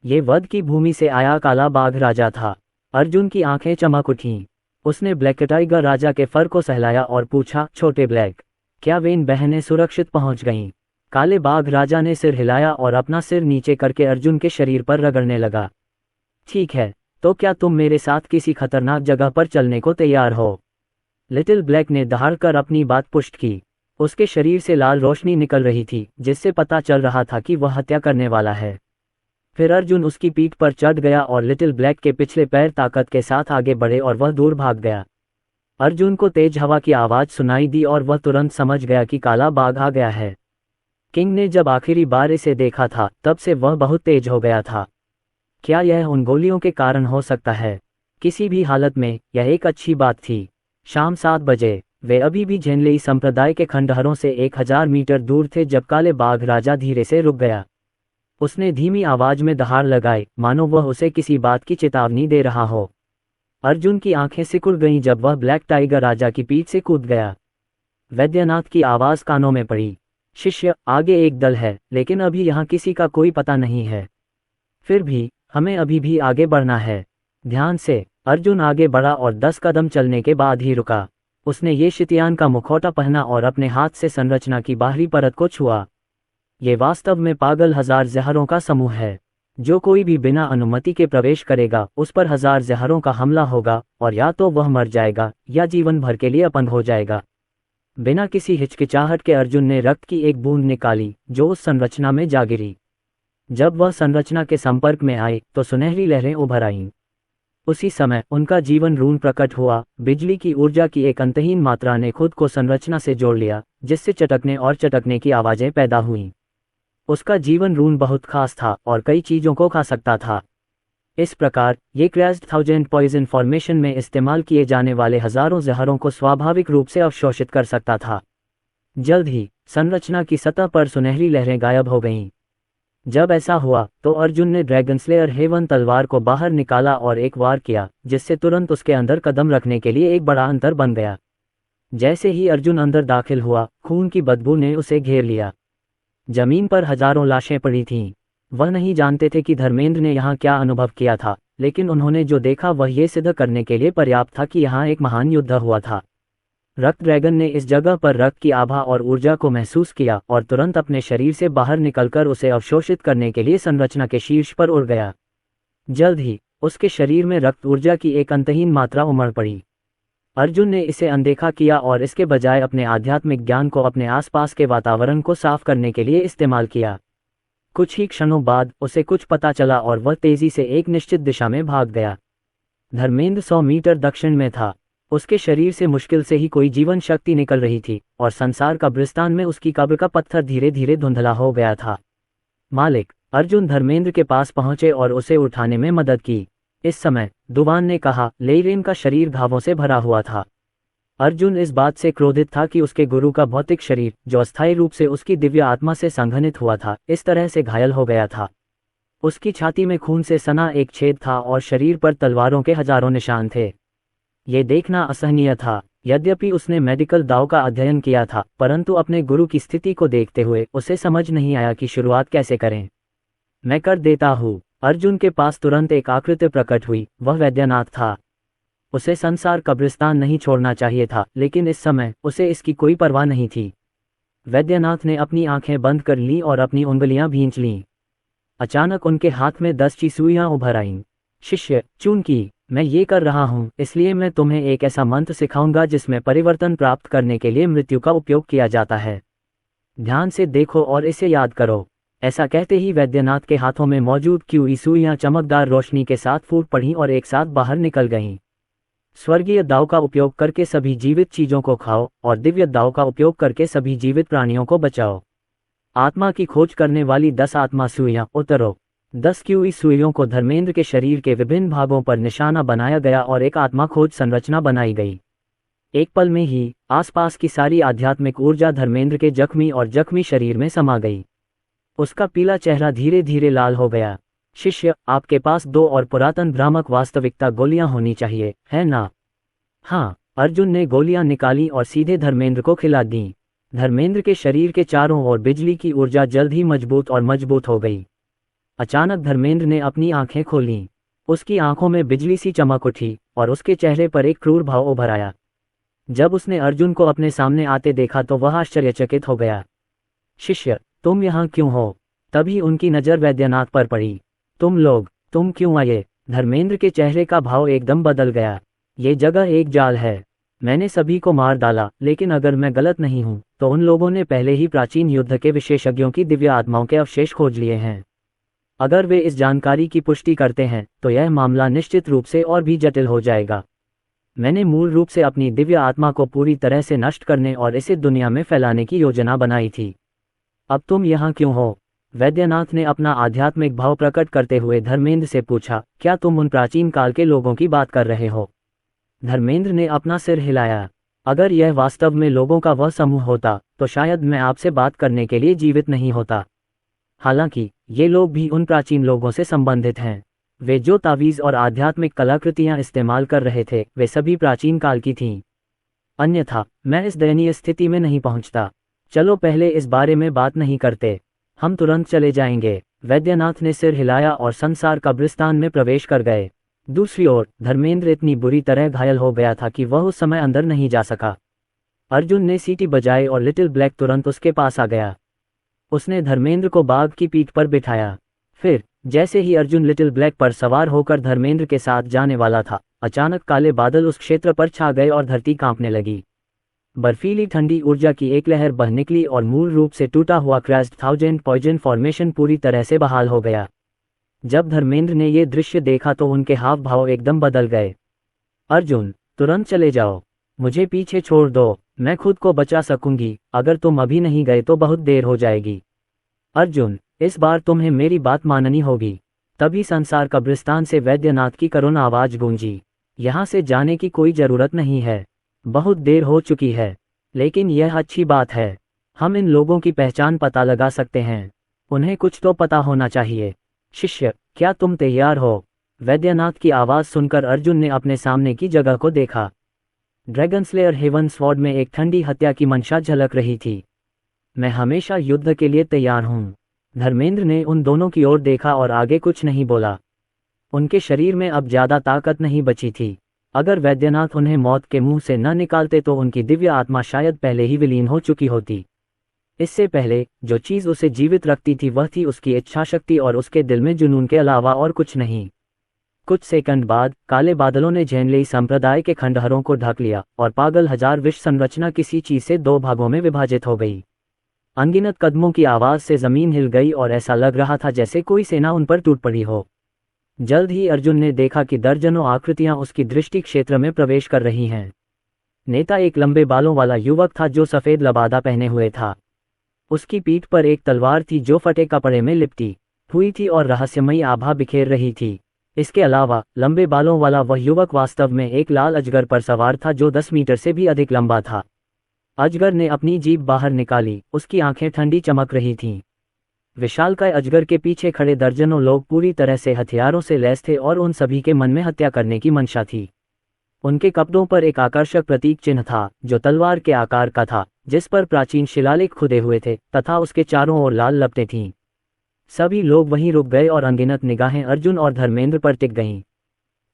ये वध की भूमि से आया काला बाघ राजा था। अर्जुन की आंखें चमक उठीं। उसने ब्लैक टाइगर राजा के फर को सहलाया और पूछा, छोटे ब्लैक, क्या वेन बहनें सुरक्षित पहुंच गईं? काले बाघ राजा ने सिर हिलाया और अपना सिर नीचे करके अर्जुन के शरीर पर रगड़ने लगा। ठीक है, तो क्या तुम मेरे साथ किसी खतरनाक जगह पर चलने को तैयार हो? लिटिल ब्लैक ने दहाड़कर अपनी बात पुष्ट की। उसके शरीर से लाल रोशनी निकल रही थी, जिससे पता चल रहा था कि वह हत्या करने वाला है। फिर अर्जुन उसकी पीठ पर चढ़ गया और लिटिल ब्लैक के पिछले पैर ताकत के साथ आगे बढ़े और वह दूर भाग गया। अर्जुन को तेज हवा की आवाज सुनाई दी और वह तुरंत समझ गया कि काला बाघ आ गया है। किंग ने जब आखिरी बार इसे देखा था, तब से वह बहुत तेज हो गया था। क्या यह उन गोलियों के कारण हो सकता है? किसी भी हालत में यह एक अच्छी बात थी। शाम 7 बजे वे अभी भी झेनलेई संप्रदाय के खंडहरों से 1000 मीटर दूर थे जब काले बाघ राजा धीरे से रुक गया। उसने धीमी आवाज में दहाड़ लगाई, मानो वह उसे किसी बात की चेतावनी दे रहा हो। अर्जुन की आंखें सिकुड़ गईं जब वह ब्लैक टाइगर राजा की पीठ से कूद गया। वैद्यनाथ की आवाज कानों में पड़ी। शिष्य, आगे एक दल है, लेकिन अभी यहाँ किसी का कोई पता नहीं है। फिर भी हमें अभी भी आगे बढ़ना है। ध्यान से। अर्जुन आगे बढ़ा और 10 कदम चलने के बाद ही रुका। उसने ये शितियान का मुखौटा पहना और अपने हाथ से संरचना की बाहरी परत को छुआ। ये वास्तव में पागल 1000 जहरों का समूह है। जो कोई भी बिना अनुमति के प्रवेश करेगा, उस पर 1000 जहरों का हमला होगा और या तो वह मर जाएगा या जीवन भर के लिए अपंग हो जाएगा। बिना किसी हिचकिचाहट के अर्जुन ने रक्त की एक बूंद निकाली, जो उस संरचना में जा गिरी। जब वह संरचना के संपर्क में आए तो सुनहरी लहरें उभर आईं। उसी समय उनका जीवन रून प्रकट हुआ। बिजली की ऊर्जा की एक अंतहीन मात्रा ने खुद को संरचना से जोड़ लिया, जिससे चटकने और चटकने की आवाजें पैदा हुईं। उसका जीवन रून बहुत खास था और कई चीजों को खा सकता था। इस प्रकार ये क्रैश्ड 1000 पॉइजन फॉर्मेशन में इस्तेमाल किए जाने वाले हजारों जहरों को स्वाभाविक रूप से अवशोषित कर सकता था। जल्द ही संरचना की सतह पर सुनहरी लहरें गायब हो गईं। जब ऐसा हुआ तो अर्जुन ने ड्रैगन स्लेयर हेवन तलवार को बाहर निकाला और एक वार किया, जिससे तुरंत उसके अंदर कदम रखने के लिए एक बड़ा अंतर बन गया। जैसे ही अर्जुन अंदर दाखिल हुआ, खून की बदबू ने उसे घेर लिया। जमीन पर हजारों लाशें पड़ी थीं। वह नहीं जानते थे कि धर्मेंद्र ने यहाँ क्या अनुभव किया था, लेकिन उन्होंने जो देखा वह ये सिद्ध करने के लिए पर्याप्त था कि यहाँ एक महान युद्ध हुआ था। रक्त ड्रैगन ने इस जगह पर रक्त की आभा और ऊर्जा को महसूस किया और तुरंत अपने शरीर से बाहर निकलकर उसे अवशोषित करने के लिए संरचना के शीर्ष पर उड़ गया। जल्द ही उसके शरीर में रक्त ऊर्जा की एक अंतहीन मात्रा उमड़ पड़ी। अर्जुन ने इसे अनदेखा किया और इसके बजाय अपने आध्यात्मिक ज्ञान को अपने आसपास के वातावरण को साफ करने के लिए इस्तेमाल किया। कुछ ही क्षणों बाद उसे कुछ पता चला और वह तेजी से एक निश्चित दिशा में भाग गया। धर्मेंद्र 100 मीटर दक्षिण में था। उसके शरीर से मुश्किल से ही कोई जीवन शक्ति निकल रही थी और संसार कब्रिस्तान में उसकी कब्र का पत्थर धीरे धीरे धुंधला हो गया था। मालिक, अर्जुन धर्मेंद्र के पास पहुंचे और उसे उठाने में मदद की। इस समय दुवान ने कहा, लेइरेन का शरीर घावों से भरा हुआ था। अर्जुन इस बात से क्रोधित था कि उसके गुरु का भौतिक शरीर, जो अस्थायी रूप से उसकी दिव्य आत्मा से संघनित हुआ था, इस तरह से घायल हो गया था। उसकी छाती में खून से सना एक छेद था और शरीर पर तलवारों के हजारों निशान थे। ये देखना असहनीय था। यद्यपि उसने मेडिकल दाव का अध्ययन किया था, परंतु अपने गुरु की स्थिति को देखते हुए उसे समझ नहीं आया कि शुरुआत कैसे करें। मैं कर देता हूँ। अर्जुन के पास तुरंत एक आकृति प्रकट हुई। वह वैद्यनाथ था। उसे संसार कब्रिस्तान नहीं छोड़ना चाहिए था, लेकिन इस समय उसे इसकी कोई परवाह नहीं थी। वैद्यनाथ ने अपनी आंखें बंद कर लीं और अपनी उंगलियां भींच लीं। अचानक उनके हाथ में 10 सुइयां उभर आईं। शिष्य, चूंकि मैं ये कर रहा हूँ, इसलिए मैं तुम्हें एक ऐसा मंत्र सिखाऊंगा जिसमें परिवर्तन प्राप्त करने के लिए मृत्यु का उपयोग किया जाता है। ध्यान से देखो और इसे याद करो। ऐसा कहते ही वैद्यनाथ के हाथों में मौजूद सुइयां चमकदार रोशनी के साथ फूट पड़ी और एक साथ बाहर निकल गईं। स्वर्गीय दाव का उपयोग करके सभी जीवित चीजों को खाओ और दिव्य दाव का उपयोग करके सभी जीवित प्राणियों को बचाओ। आत्मा की खोज करने वाली 10 आत्मा सुइयां उतरो। 10 सुइयों को धर्मेंद्र के शरीर के विभिन्न भागों पर निशाना बनाया गया और एक आत्मा खोज संरचना बनाई गई। एक पल में ही आसपास की सारी आध्यात्मिक ऊर्जा धर्मेंद्र के जख्मी शरीर में समा गई। उसका पीला चेहरा धीरे धीरे लाल हो गया। शिष्य, आपके पास 2 और पुरातन भ्रामक वास्तविकता गोलियां होनी चाहिए, है ना? हाँ। अर्जुन ने गोलियां निकाली और सीधे धर्मेंद्र को खिला दी। धर्मेंद्र के शरीर के चारों ओर बिजली की ऊर्जा जल्द ही मजबूत हो गई। अचानक धर्मेंद्र ने अपनी आंखें खोलीं। उसकी आंखों में बिजली सी चमक उठी और उसके चेहरे पर एक क्रूर भाव उभर आया। जब उसने अर्जुन को अपने सामने आते देखा तो वह आश्चर्यचकित हो गया। शिष्य, तुम यहाँ क्यों हो? तभी उनकी नज़र वैद्यनाथ पर पड़ी। तुम क्यों आए? धर्मेंद्र के चेहरे का भाव एकदम बदल गया। ये जगह एक जाल है। मैंने सभी को मार डाला, लेकिन अगर मैं गलत नहीं हूँ तो उन लोगों ने पहले ही प्राचीन युद्ध के विशेषज्ञों की दिव्य आत्माओं के अवशेष खोज लिए हैं। अगर वे इस जानकारी की पुष्टि करते हैं तो यह मामला निश्चित रूप से और भी जटिल हो जाएगा। मैंने मूल रूप से अपनी दिव्य आत्मा को पूरी तरह से नष्ट करने और इसे दुनिया में फैलाने की योजना बनाई थी। अब तुम यहाँ क्यों हो? वैद्यनाथ ने अपना आध्यात्मिक भाव प्रकट करते हुए धर्मेंद्र से पूछा, क्या तुम उन प्राचीन काल के लोगों की बात कर रहे हो? धर्मेंद्र ने अपना सिर हिलाया। अगर यह वास्तव में लोगों का वह समूह होता तो शायद मैं आपसे बात करने के लिए जीवित नहीं होता। हालांकि ये लोग भी उन प्राचीन लोगों से संबंधित हैं। वे जो तावीज़ और आध्यात्मिक कलाकृतियां इस्तेमाल कर रहे थे वे सभी प्राचीन काल की थीं। अन्यथा मैं इस दयनीय स्थिति में नहीं पहुंचता। चलो पहले इस बारे में बात नहीं करते, हम तुरंत चले जाएंगे। वैद्यनाथ ने सिर हिलाया और संसार कब्रिस्तान में प्रवेश कर गए। दूसरी ओर धर्मेंद्र इतनी बुरी तरह घायल हो गया था कि वह उस समय अंदर नहीं जा सका। अर्जुन ने सीटी बजाई और लिटिल ब्लैक तुरंत उसके पास आ गया। उसने धर्मेंद्र को बाघ की पीठ पर बिठाया। फिर जैसे ही अर्जुन लिटिल ब्लैक पर सवार होकर धर्मेंद्र के साथ जाने वाला था, अचानक काले बादल उस क्षेत्र पर छा गए और धरती कांपने लगी। बर्फीली ठंडी ऊर्जा की एक लहर बह निकली और मूल रूप से टूटा हुआ क्रैश्ड थाउजेंड पॉइजन फॉर्मेशन पूरी तरह से बहाल हो गया। जब धर्मेंद्र ने ये दृश्य देखा तो उनके हाव भाव एकदम बदल गए। अर्जुन, तुरंत चले जाओ, मुझे पीछे छोड़ दो, मैं खुद को बचा सकूंगी। अगर तुम अभी नहीं गए तो बहुत देर हो जाएगी। अर्जुन, इस बार तुम्हें मेरी बात माननी होगी। तभी संसार कब्रिस्तान से वैद्यनाथ की करुण आवाज गूंजी, यहाँ से जाने की कोई जरूरत नहीं है, बहुत देर हो चुकी है। लेकिन यह अच्छी बात है, हम इन लोगों की पहचान पता लगा सकते हैं। उन्हें कुछ तो पता होना चाहिए। शिष्य, क्या तुम तैयार हो? वैद्यनाथ की आवाज़ सुनकर अर्जुन ने अपने सामने की जगह को देखा। ड्रैगन स्लेयर हेवन स्वॉर्ड में एक ठंडी हत्या की मंशा झलक रही थी। मैं हमेशा युद्ध के लिए तैयार हूँ। धर्मेंद्र ने उन दोनों की ओर देखा और आगे कुछ नहीं बोला। उनके शरीर में अब ज्यादा ताकत नहीं बची थी। अगर वैद्यनाथ उन्हें मौत के मुंह से न निकालते तो उनकी दिव्य आत्मा शायद पहले ही विलीन हो चुकी होती। इससे पहले जो चीज उसे जीवित रखती थी वह थी उसकी इच्छाशक्ति और उसके दिल में जुनून के अलावा और कुछ नहीं। कुछ सेकंड बाद काले बादलों ने झेनलेई संप्रदाय के खंडहरों को ढक लिया और पागल हजार विश्व संरचना किसी चीज से दो भागों में विभाजित हो गई। अनगिनत कदमों की आवाज से जमीन हिल गई और ऐसा लग रहा था जैसे कोई सेना उन पर टूट पड़ी हो। जल्द ही अर्जुन ने देखा कि दर्जनों आकृतियां उसकी दृष्टि क्षेत्र में प्रवेश कर रही हैं। नेता एक लंबे बालों वाला युवक था जो सफेद लबादा पहने हुए था। उसकी पीठ पर एक तलवार थी जो फटे कपड़े में लिपटी हुई थी और रहस्यमयी आभा बिखेर रही थी। इसके अलावा लंबे बालों वाला वह युवक वास्तव में एक लाल अजगर पर सवार था जो 10 मीटर से भी अधिक लंबा था। अजगर ने अपनी जीभ बाहर निकाली, उसकी आंखें ठंडी चमक रही थीं। विशालकाय अजगर के पीछे खड़े दर्जनों लोग पूरी तरह से हथियारों से लैस थे और उन सभी के मन में हत्या करने की मंशा थी। उनके कपड़ों पर एक आकर्षक प्रतीक चिन्ह था जो तलवार के आकार का था, जिस पर प्राचीन शिलालेख खुदे हुए थे तथा उसके चारों ओर लाल लपटें थीं। सभी लोग वहीं रुक गए और अनगिनत निगाहें अर्जुन और धर्मेंद्र पर टिक गईं।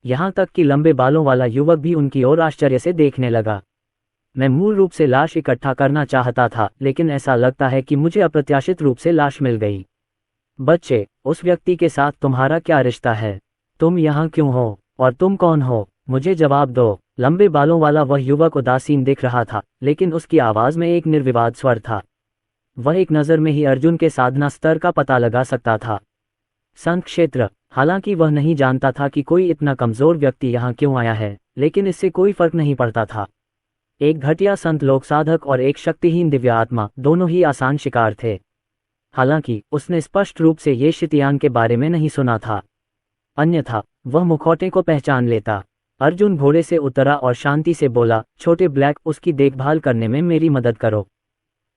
यहाँ तक कि लंबे बालों वाला युवक भी उनकी ओर आश्चर्य से देखने लगा। मैं मूल रूप से लाश इकट्ठा करना चाहता था, लेकिन ऐसा लगता है कि मुझे अप्रत्याशित रूप से लाश मिल गई। बच्चे, उस व्यक्ति के साथ तुम्हारा क्या रिश्ता है? तुम यहाँ क्यों हो और तुम कौन हो? मुझे जवाब दो। लंबे बालों वाला वह युवक उदासीन दिख रहा था, लेकिन उसकी आवाज में एक निर्विवाद स्वर था। वह एक नज़र में ही अर्जुन के साधना स्तर का पता लगा सकता था। संत क्षेत्र। हालांकि वह नहीं जानता था कि कोई इतना कमजोर व्यक्ति यहाँ क्यों आया है, लेकिन इससे कोई फर्क नहीं पड़ता था। एक घटिया संत लोक साधक और एक शक्तिहीन दिव्य आत्मा, दोनों ही आसान शिकार थे। हालांकि उसने स्पष्ट रूप से ये शितयान के बारे में नहीं सुना था, अन्यथा वह मुखौटे को पहचान लेता। अर्जुन घोड़े से उतरा और शांति से बोला, छोटे ब्लैक, उसकी देखभाल करने में मेरी मदद करो।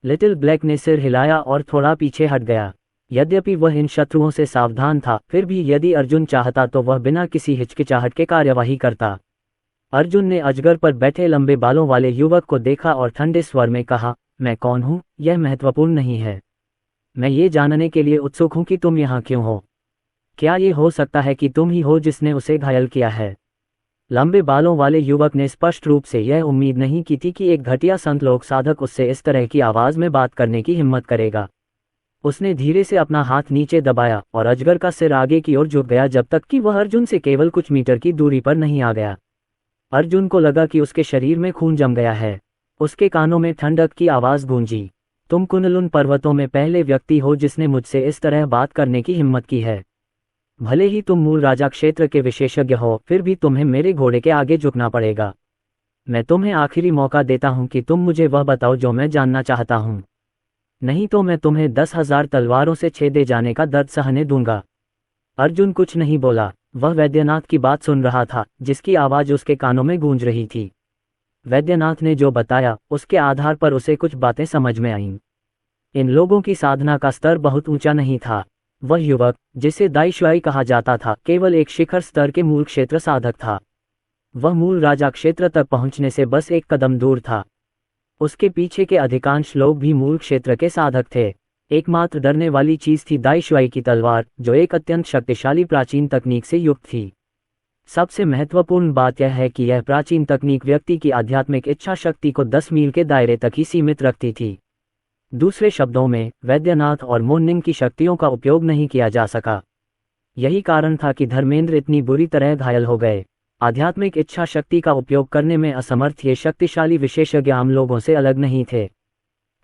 लिटिल ब्लैक ने सिर हिलाया और थोड़ा पीछे हट गया। यद्यपि वह इन शत्रुओं से सावधान था, फिर भी यदि अर्जुन चाहता तो वह बिना किसी हिचकिचाहट के कार्यवाही करता। अर्जुन ने अजगर पर बैठे लंबे बालों वाले युवक को देखा और ठंडे स्वर में कहा, मैं कौन हूँ यह महत्वपूर्ण नहीं है। मैं ये जानने के लिए उत्सुक हूँ कि तुम यहाँ क्यों हो। क्या ये हो सकता है कि तुम ही हो जिसने उसे घायल किया है? लंबे बालों वाले युवक ने स्पष्ट रूप से यह उम्मीद नहीं की थी कि एक घटिया संत लोक साधक उससे इस तरह की आवाज में बात करने की हिम्मत करेगा। उसने धीरे से अपना हाथ नीचे दबाया और अजगर का सिर आगे की ओर झुक गया जब तक कि वह अर्जुन से केवल कुछ मीटर की दूरी पर नहीं आ गया। अर्जुन को लगा कि उसके शरीर में खून जम गया है। उसके कानों में ठंडक की आवाज गूंजी, तुम कुनलुन पर्वतों में पहले व्यक्ति हो जिसने मुझसे इस तरह बात करने की हिम्मत की है। भले ही तुम मूल राजा क्षेत्र के विशेषज्ञ हो, फिर भी तुम्हें मेरे घोड़े के आगे झुकना पड़ेगा। मैं तुम्हें आखिरी मौका देता हूं कि तुम मुझे वह बताओ जो मैं जानना चाहता हूं, नहीं तो मैं तुम्हें 10,000 तलवारों से छेदे जाने का दर्द सहने दूंगा। अर्जुन कुछ नहीं बोला। वह वैद्यनाथ की बात सुन रहा था, जिसकी आवाज उसके कानों में गूंज रही थी। वैद्यनाथ ने जो बताया उसके आधार पर उसे कुछ बातें समझ में आईं। इन लोगों की साधना का स्तर बहुत ऊंचा नहीं था। वह युवक, जिसे दाईश्वाई कहा जाता था, केवल एक शिखर स्तर के मूल क्षेत्र साधक था। वह मूल राजा क्षेत्र तक पहुंचने से बस एक कदम दूर था। उसके पीछे के अधिकांश लोग भी मूल क्षेत्र के साधक थे। एकमात्र डरने वाली चीज थी दाईश्वाई की तलवार, जो एक अत्यंत शक्तिशाली प्राचीन तकनीक से युक्त थी। सबसे महत्वपूर्ण बात यह है कि यह प्राचीन तकनीक व्यक्ति की आध्यात्मिक इच्छा शक्ति को 10 मील के दायरे तक ही सीमित रखती थी। दूसरे शब्दों में, वैद्यनाथ और मोन्निंग की शक्तियों का उपयोग नहीं किया जा सका। यही कारण था कि धर्मेंद्र इतनी बुरी तरह घायल हो गए। आध्यात्मिक इच्छा शक्ति का उपयोग करने में असमर्थ ये शक्तिशाली विशेषज्ञ आम लोगों से अलग नहीं थे।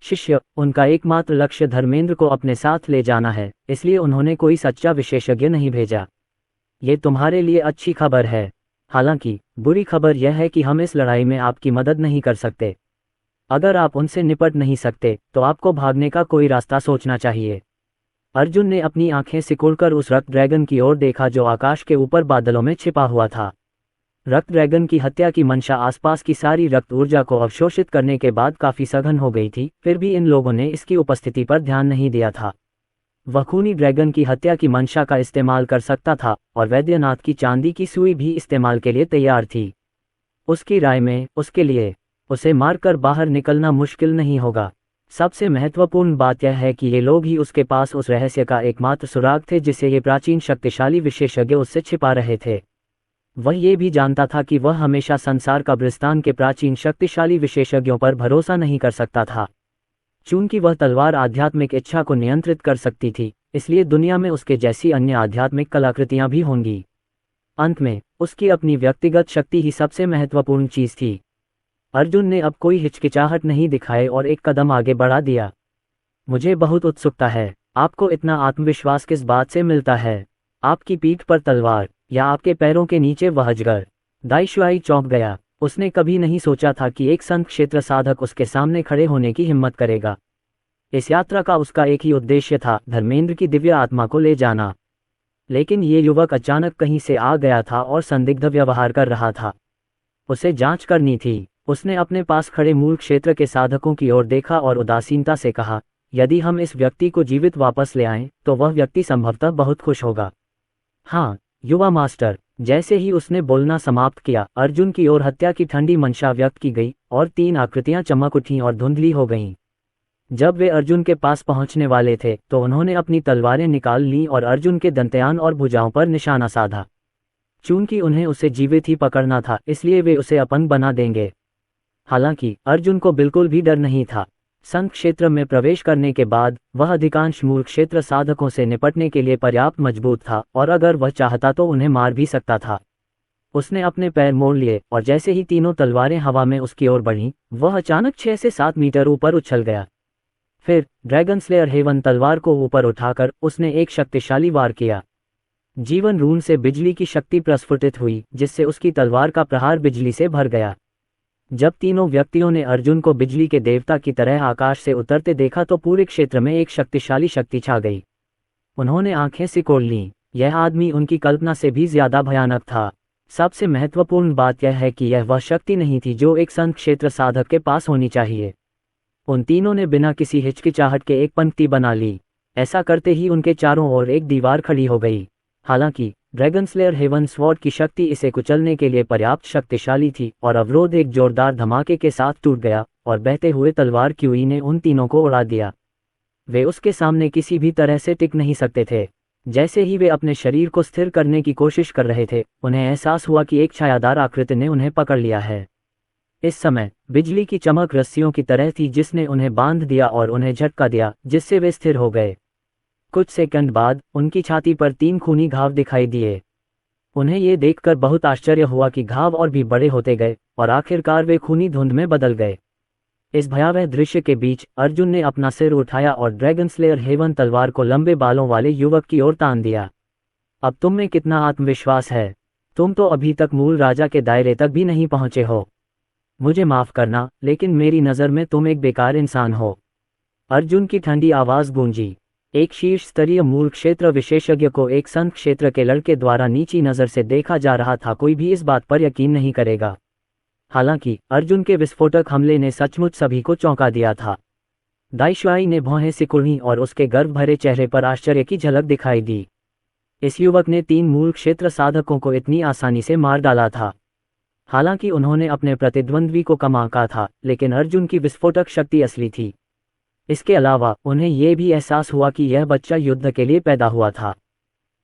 शिष्य, उनका एकमात्र लक्ष्य धर्मेंद्र को अपने साथ ले जाना है, इसलिए उन्होंने कोई सच्चा विशेषज्ञ नहीं भेजा। ये तुम्हारे लिए अच्छी खबर है। हालांकि बुरी खबर यह है कि हम इस लड़ाई में आपकी मदद नहीं कर सकते। अगर आप उनसे निपट नहीं सकते तो आपको भागने का कोई रास्ता सोचना चाहिए। अर्जुन ने अपनी आंखें सिकुड़कर उस रक्त ड्रैगन की ओर देखा जो आकाश के ऊपर बादलों में छिपा हुआ था। रक्त ड्रैगन की हत्या की मंशा आसपास की सारी रक्त ऊर्जा को अवशोषित करने के बाद काफी सघन हो गई थी, फिर भी इन लोगों ने इसकी उपस्थिति पर ध्यान नहीं दिया था। वह खूनी ड्रैगन की हत्या की मंशा का इस्तेमाल कर सकता था और वैद्यनाथ की चांदी की सुई भी इस्तेमाल के लिए तैयार थी। उसकी राय में उसके लिए उसे मारकर बाहर निकलना मुश्किल नहीं होगा। सबसे महत्वपूर्ण बात यह है कि ये लोग ही उसके पास उस रहस्य का एकमात्र सुराग थे जिसे ये प्राचीन शक्तिशाली विशेषज्ञ उससे छिपा रहे थे। वह ये भी जानता था कि वह हमेशा संसार कब्रिस्तान के प्राचीन शक्तिशाली विशेषज्ञों पर भरोसा नहीं कर सकता था। चूंकि वह तलवार आध्यात्मिक इच्छा को नियंत्रित कर सकती थी, इसलिए दुनिया में उसके जैसी अन्य आध्यात्मिक कलाकृतियां भी होंगी। अंत में उसकी अपनी व्यक्तिगत शक्ति ही सबसे महत्वपूर्ण चीज थी। अर्जुन ने अब कोई हिचकिचाहट नहीं दिखाए और एक कदम आगे बढ़ा दिया। मुझे बहुत उत्सुकता है, आपको इतना आत्मविश्वास किस बात से मिलता है? आपकी पीठ पर तलवार या आपके पैरों के नीचे वह अजगर? दाइशुआई चौंक गया। उसने कभी नहीं सोचा था कि एक संत क्षेत्र साधक उसके सामने खड़े होने की हिम्मत करेगा। इस यात्रा का उसका एक ही उद्देश्य था, धर्मेंद्र की दिव्य आत्मा को ले जाना। लेकिन ये युवक अचानक कहीं से आ गया था और संदिग्ध व्यवहार कर रहा था। उसे जांच करनी थी। उसने अपने पास खड़े मूल क्षेत्र के साधकों की ओर देखा और उदासीनता से कहा, यदि हम इस व्यक्ति को जीवित वापस ले आएं, तो वह व्यक्ति संभवतः बहुत खुश होगा। हाँ, युवा मास्टर। जैसे ही उसने बोलना समाप्त किया, अर्जुन की ओर हत्या की ठंडी मंशा व्यक्त की गई और 3 आकृतियां चमक उठीं और धुंधली हो गईं। जब वे अर्जुन के पास पहुंचने वाले थे, तो उन्होंने अपनी तलवारें निकाल लीं और अर्जुन के दंतयान और भुजाओं पर निशाना साधा। चूंकि उन्हें उसे जीवित ही पकड़ना था, इसलिए वे उसे अपंग बना देंगे। हालांकि अर्जुन को बिल्कुल भी डर नहीं था। संत क्षेत्र में प्रवेश करने के बाद वह अधिकांश मूल क्षेत्र साधकों से निपटने के लिए पर्याप्त मजबूत था और अगर वह चाहता तो उन्हें मार भी सकता था। उसने अपने पैर मोड़ लिए और जैसे ही तीनों तलवारें हवा में उसकी ओर बढ़ीं, वह अचानक 6 से 7 मीटर ऊपर उछल गया। फिर ड्रैगन स्लेयर हेवन तलवार को ऊपर उठाकर उसने एक शक्तिशाली वार किया। जीवन रून से बिजली की शक्ति प्रस्फुटित हुई, जिससे उसकी तलवार का प्रहार बिजली से भर गया। जब तीनों व्यक्तियों ने अर्जुन को बिजली के देवता की तरह आकाश से उतरते देखा तो पूरे क्षेत्र में एक शक्तिशाली शक्ति छा गई। उन्होंने आंखें सिकोड़ लीं। यह आदमी उनकी कल्पना से भी ज्यादा भयानक था। सबसे महत्वपूर्ण बात यह है कि यह वह शक्ति नहीं थी जो एक संत क्षेत्र साधक के पास होनी चाहिए। उन तीनों ने बिना किसी हिचकिचाहट के एक पंक्ति बना ली। ऐसा करते ही उनके चारों ओर एक दीवार खड़ी हो गई। हालांकि ड्रैगन स्लेयर हेवन स्वॉर्ड की शक्ति इसे कुचलने के लिए पर्याप्त शक्तिशाली थी और अवरोध एक जोरदार धमाके के साथ टूट गया और बहते हुए तलवार क्यूई ने उन तीनों को उड़ा दिया। वे उसके सामने किसी भी तरह से टिक नहीं सकते थे। जैसे ही वे अपने शरीर को स्थिर करने की कोशिश कर रहे थे, उन्हें एहसास हुआ कि एक छायादार आकृति ने उन्हें पकड़ लिया है। इस समय बिजली की चमक रस्सियों की तरह थी जिसने उन्हें बांध दिया और उन्हें झटका दिया, जिससे वे स्थिर हो गए। कुछ सेकंड बाद उनकी छाती पर 3 खूनी घाव दिखाई दिए। उन्हें ये देखकर बहुत आश्चर्य हुआ कि घाव और भी बड़े होते गए और आखिरकार वे खूनी धुंध में बदल गए। इस भयावह दृश्य के बीच अर्जुन ने अपना सिर उठाया और ड्रैगन स्लेयर हेवन तलवार को लंबे बालों वाले युवक की ओर तान दिया। अब तुम में कितना आत्मविश्वास है? तुम तो अभी तक मूल राजा के दायरे तक भी नहीं पहुंचे हो। मुझे माफ करना, लेकिन मेरी नज़र में तुम एक बेकार इंसान हो। अर्जुन की ठंडी आवाज गूंजी। एक शीर्ष स्तरीय मूल क्षेत्र विशेषज्ञ को एक संत क्षेत्र के लड़के द्वारा नीची नज़र से देखा जा रहा था। कोई भी इस बात पर यकीन नहीं करेगा। हालांकि अर्जुन के विस्फोटक हमले ने सचमुच सभी को चौंका दिया था। दाइशुआई ने भौहें सिकुड़ी और उसके गर्व भरे चेहरे पर आश्चर्य की झलक दिखाई दी। इस युवक ने 3 मूल क्षेत्र साधकों को इतनी आसानी से मार डाला था। हालांकि उन्होंने अपने प्रतिद्वंद्वी को कम आंका था, लेकिन अर्जुन की विस्फोटक शक्ति असली थी। इसके अलावा उन्हें यह भी एहसास हुआ कि यह बच्चा युद्ध के लिए पैदा हुआ था।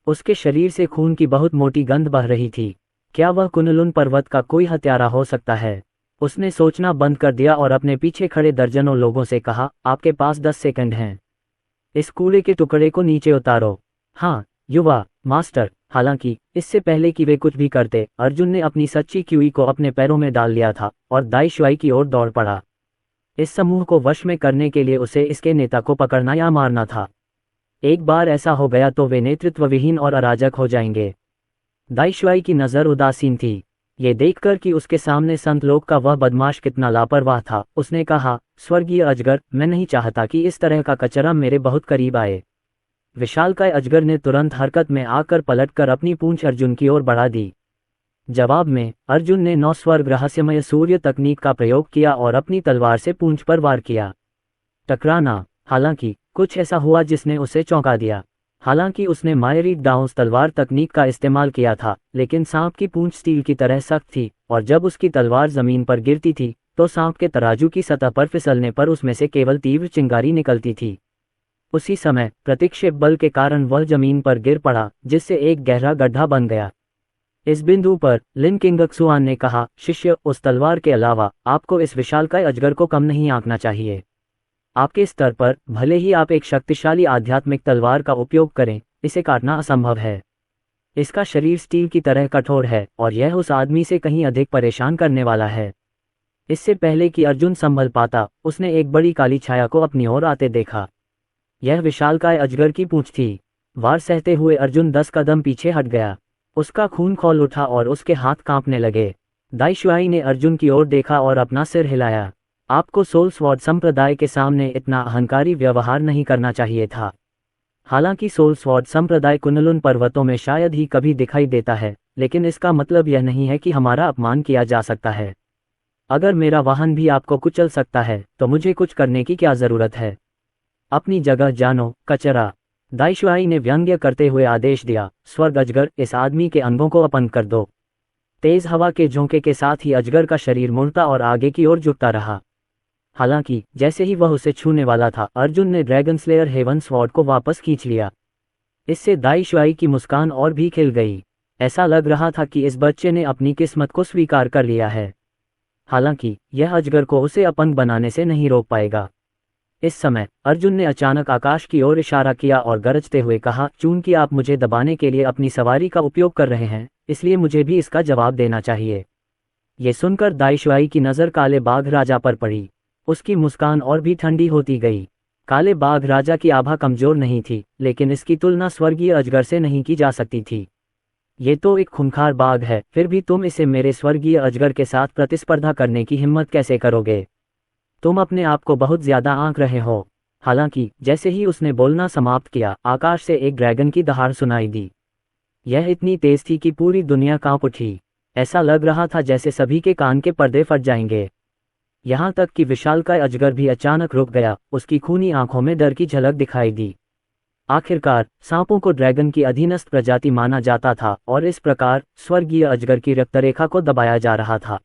उसके शरीर से खून की बहुत मोटी गंध बह रही थी। क्या वह कुनलुन पर्वत का कोई हत्यारा हो सकता है? उसने सोचना बंद कर दिया और अपने पीछे खड़े दर्जनों लोगों से कहा, आपके पास 10 सेकंड हैं। इस कूड़े के टुकड़े को नीचे उतारो। हाँ, युवा मास्टर। हालांकि इससे पहले कि वे कुछ भी करते, अर्जुन ने अपनी सच्ची क्यूई को अपने पैरों में डाल लिया था और दाइशुआई की ओर दौड़ पड़ा। इस समूह को वश में करने के लिए उसे इसके नेता को पकड़ना या मारना था। एक बार ऐसा हो गया तो वे नेतृत्वविहीन और अराजक हो जाएंगे। दाइशुआई की नज़र उदासीन थी। ये देखकर कि उसके सामने संत लोक का वह बदमाश कितना लापरवाह था, उसने कहा, स्वर्गीय अजगर, मैं नहीं चाहता कि इस तरह का कचरा मेरे बहुत करीब आए। विशालकाय अजगर ने तुरंत हरकत में आकर पलटकर अपनी पूंछ अर्जुन की ओर बढ़ा दी। जवाब में अर्जुन ने 9 स्वर्ग रहस्यमय सूर्य तकनीक का प्रयोग किया और अपनी तलवार से पूंछ पर वार किया। टकराना। हालांकि कुछ ऐसा हुआ जिसने उसे चौंका दिया। हालांकि उसने मायरी डाउंस तलवार तकनीक का इस्तेमाल किया था, लेकिन सांप की पूंछ स्टील की तरह सख्त थी और जब उसकी तलवार जमीन पर गिरती थी तो सांप के तराजू की सतह पर फिसलने पर उसमें से केवल तीव्र चिंगारी निकलती थी। उसी समय प्रतिक्षेप बल के कारण वह जमीन पर गिर पड़ा, जिससे एक गहरा गड्ढा बन गया। इस बिंदु पर लिन किंगक्सुआन ने कहा, शिष्य, उस तलवार के अलावा आपको इस विशालकाय अजगर को कम नहीं आंकना चाहिए। आपके स्तर पर भले ही आप एक शक्तिशाली आध्यात्मिक तलवार का उपयोग करें, इसे काटना असंभव है। इसका शरीर स्टील की तरह कठोर है और यह उस आदमी से कहीं अधिक परेशान करने वाला है। इससे पहले कि अर्जुन संभल पाता, उसने एक बड़ी काली छाया को अपनी ओर आते देखा। यह विशालकाय अजगर की पूंछ थी। वार सहते हुए अर्जुन 10 कदम पीछे हट गया। उसका खून खौल उठा और उसके हाथ कांपने लगे। दाइशुआई ने अर्जुन की ओर देखा और अपना सिर हिलाया। आपको सोल स्वॉर्ड संप्रदाय के सामने इतना अहंकारी व्यवहार नहीं करना चाहिए था। हालांकि सोल स्वॉर्ड संप्रदाय कुनलुन पर्वतों में शायद ही कभी दिखाई देता है, लेकिन इसका मतलब यह नहीं है कि हमारा अपमान किया जा सकता है। अगर मेरा वाहन भी आपको कुचल सकता है तो मुझे कुछ करने की क्या जरूरत है। अपनी जगह जानो, कचरा। दाइशुआई ने व्यंग्य करते हुए आदेश दिया, स्वर्ग अजगर, इस आदमी के अंगों को अपंग कर दो। तेज हवा के झोंके के साथ ही अजगर का शरीर मुड़ता और आगे की ओर झुकता रहा। हालांकि जैसे ही वह उसे छूने वाला था, अर्जुन ने ड्रैगन स्लेयर हेवन स्वॉर्ड को वापस खींच लिया। इससे दाइशुआई की मुस्कान और भी खिल गई। ऐसा लग रहा था कि इस बच्चे ने अपनी किस्मत को स्वीकार कर लिया है। हालांकि यह अजगर को उसे अपंग बनाने से नहीं रोक पाएगा। इस समय अर्जुन ने अचानक आकाश की ओर इशारा किया और गरजते हुए कहा, चूंकि आप मुझे दबाने के लिए अपनी सवारी का उपयोग कर रहे हैं, इसलिए मुझे भी इसका जवाब देना चाहिए। ये सुनकर दाइशुआई की नज़र काले बाघ राजा पर पड़ी। उसकी मुस्कान और भी ठंडी होती गई। काले बाघ राजा की आभा कमजोर नहीं थी, लेकिन इसकी तुलना स्वर्गीय अजगर से नहीं की जा सकती थी। ये तो एक खूंखार बाघ है, फिर भी तुम इसे मेरे स्वर्गीय अजगर के साथ प्रतिस्पर्धा करने की हिम्मत कैसे करोगे? तुम अपने आप को बहुत ज्यादा आंक रहे हो। हालांकि जैसे ही उसने बोलना समाप्त किया, आकाश से एक ड्रैगन की दहाड़ सुनाई दी। यह इतनी तेज थी कि पूरी दुनिया कांप उठी। ऐसा लग रहा था जैसे सभी के कान के पर्दे फट जाएंगे। यहाँ तक कि विशालकाय अजगर भी अचानक रुक गया। उसकी खूनी आंखों में डर की झलक दिखाई दी। आखिरकार सांपों को ड्रैगन की अधीनस्थ प्रजाति माना जाता था और इस प्रकार स्वर्गीय अजगर की रक्तरेखा को दबाया जा रहा था।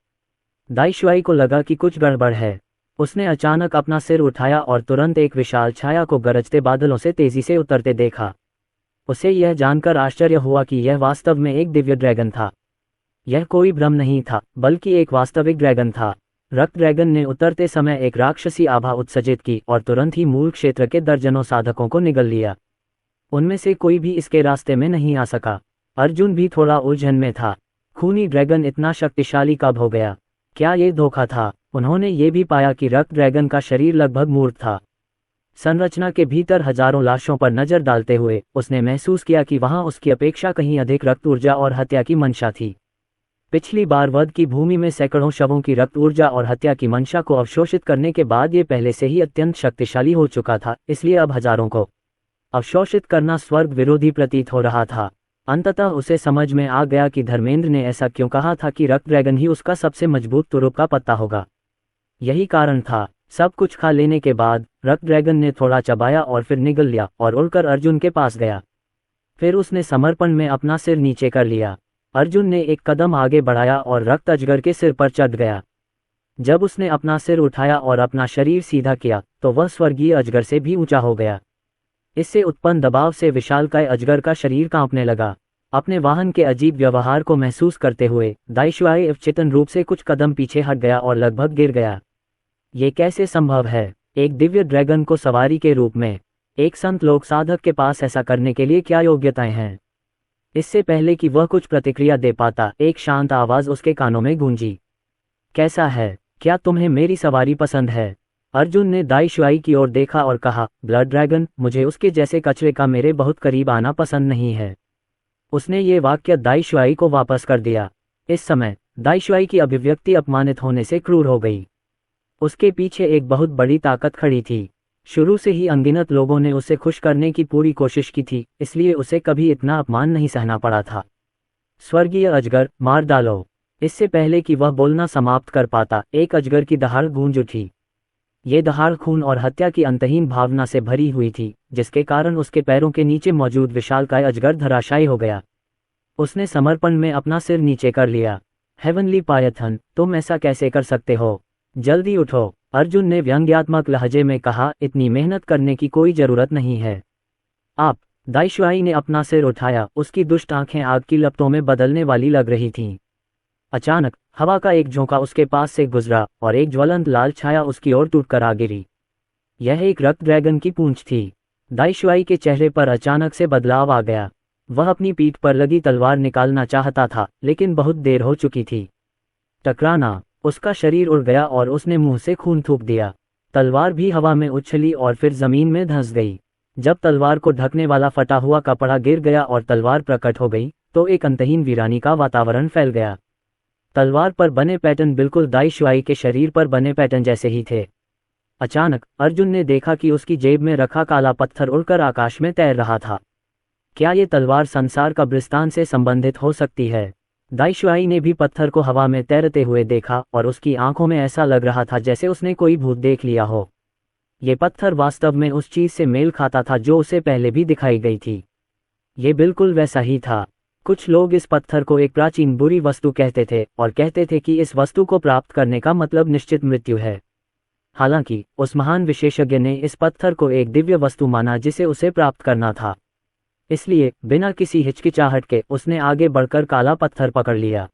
दाइशुआई को लगा कि कुछ गड़बड़ है। उसने अचानक अपना सिर उठाया और तुरंत एक विशाल छाया को गरजते बादलों से तेजी से उतरते देखा। उसे यह जानकर आश्चर्य हुआ कि यह वास्तव में एक दिव्य ड्रैगन था। यह कोई भ्रम नहीं था, बल्कि एक वास्तविक ड्रैगन था। रक्त ड्रैगन ने उतरते समय एक राक्षसी आभा उत्सर्जित की और तुरंत ही मूल क्षेत्र के दर्जनों साधकों को निगल लिया। उनमें से कोई भी इसके रास्ते में नहीं आ सका। अर्जुन भी थोड़ा उलझन में था। खूनी ड्रैगन इतना शक्तिशाली कब हो गया? क्या ये धोखा था? उन्होंने ये भी पाया कि रक्त ड्रैगन का शरीर लगभग मूर्त था। संरचना के भीतर हजारों लाशों पर नजर डालते हुए उसने महसूस किया कि वहां उसकी अपेक्षा कहीं अधिक रक्त ऊर्जा और हत्या की मंशा थी। पिछली बार वध की भूमि में सैकड़ों शवों की रक्त ऊर्जा और हत्या की मंशा को अवशोषित करने के बाद ये पहले से ही अत्यंत शक्तिशाली हो चुका था, इसलिए अब हजारों को अवशोषित करना स्वर्ग विरोधी प्रतीत हो रहा था। अंततः उसे समझ में आ गया कि धर्मेंद्र ने ऐसा क्यों कहा था कि रक्त ड्रैगन ही उसका सबसे मजबूत तुरुप का पत्ता होगा। यही कारण था। सब कुछ खा लेने के बाद रक्त ड्रैगन ने थोड़ा चबाया और फिर निगल लिया और उड़कर अर्जुन के पास गया। फिर उसने समर्पण में अपना सिर नीचे कर लिया। अर्जुन ने एक कदम आगे बढ़ाया और रक्त अजगर के सिर पर चढ़ गया। जब उसने अपना सिर उठाया और अपना शरीर सीधा किया तो वह स्वर्गीय अजगर से भी ऊंचा हो गया। इससे उत्पन्न दबाव से विशालकाय अजगर का शरीर कांपने लगा। अपने वाहन के अजीब व्यवहार को महसूस करते हुए दाइशुआई अवचेतन रूप से कुछ कदम पीछे हट गया और लगभग गिर गया। ये कैसे संभव है? एक दिव्य ड्रैगन को सवारी के रूप में एक संत लोक साधक के पास ऐसा करने के लिए क्या योग्यताएं हैं? इससे पहले कि वह कुछ प्रतिक्रिया दे पाता, एक शांत आवाज उसके कानों में गूंजी। कैसा है? क्या तुम्हें मेरी सवारी पसंद है? अर्जुन ने दाइशुआई की ओर देखा और कहा, ब्लड ड्रैगन, मुझे उसके जैसे कचरे का मेरे बहुत करीब आना पसंद नहीं है। उसने ये वाक्य दाइशुआई को वापस कर दिया। इस समय दाइशुआई की अभिव्यक्ति अपमानित होने से क्रूर हो गई। उसके पीछे एक बहुत बड़ी ताकत खड़ी थी। शुरू से ही अनगिनत लोगों ने उसे खुश करने की पूरी कोशिश की थी, इसलिए उसे कभी इतना अपमान नहीं सहना पड़ा था। स्वर्गीय अजगर, मार डालो। इससे पहले कि वह बोलना समाप्त कर पाता, एक अजगर की दहाड़ गूंज उठी। ये दहाड़ खून और हत्या की अंतहीन भावना से भरी हुई थी, जिसके कारण उसके पैरों के नीचे मौजूद विशालकाय अजगर धराशायी हो गया। उसने समर्पण में अपना सिर नीचे कर लिया। हेवनली पायथन, तुम ऐसा कैसे कर सकते हो? जल्दी उठो, अर्जुन ने व्यंग्यात्मक लहजे में कहा। इतनी मेहनत करने की कोई जरूरत नहीं है। आप। दाइशुआई ने अपना सिर उठाया, उसकी दुष्ट आंखें आग की लपटों में बदलने वाली लग रही थीं। अचानक हवा का एक झोंका उसके पास से गुजरा और एक ज्वलंत लाल छाया उसकी ओर टूटकर आ गिरी। यह एक रक्त ड्रैगन की पूंछ थी। दाइशुआई के चेहरे पर अचानक से बदलाव आ गया। वह अपनी पीठ पर लगी तलवार निकालना चाहता था, लेकिन बहुत देर हो चुकी थी। टकराना, उसका शरीर उड़ गया और उसने मुंह से खून थूक दिया। तलवार भी हवा में उछली और फिर जमीन में धंस गई। जब तलवार को ढकने वाला फटा हुआ कपड़ा गिर गया और तलवार प्रकट हो गई, तो एक अंतहीन वीरानी का वातावरण फैल गया। तलवार पर बने पैटर्न बिल्कुल दाइशुआई के शरीर पर बने पैटर्न जैसे ही थे। अचानक अर्जुन ने देखा कि उसकी जेब में रखा काला पत्थर उड़कर आकाश में तैर रहा था। क्या ये तलवार संसार कब्रिस्तान से संबंधित हो सकती है? दाइशुआई ने भी पत्थर को हवा में तैरते हुए देखा और उसकी आंखों में ऐसा लग रहा था जैसे उसने कोई भूत देख लिया हो। ये पत्थर वास्तव में उस चीज से मेल खाता था जो उसे पहले भी दिखाई गई थी। ये बिल्कुल वैसा ही था। कुछ लोग इस पत्थर को एक प्राचीन बुरी वस्तु कहते थे और कहते थे कि इस वस्तु को प्राप्त करने का मतलब निश्चित मृत्यु है। हालांकि उस महान विशेषज्ञ ने इस पत्थर को एक दिव्य वस्तु माना जिसे उसे प्राप्त करना था। इसलिए बिना किसी हिचकिचाहट के उसने आगे बढ़कर काला पत्थर पकड़ लिया।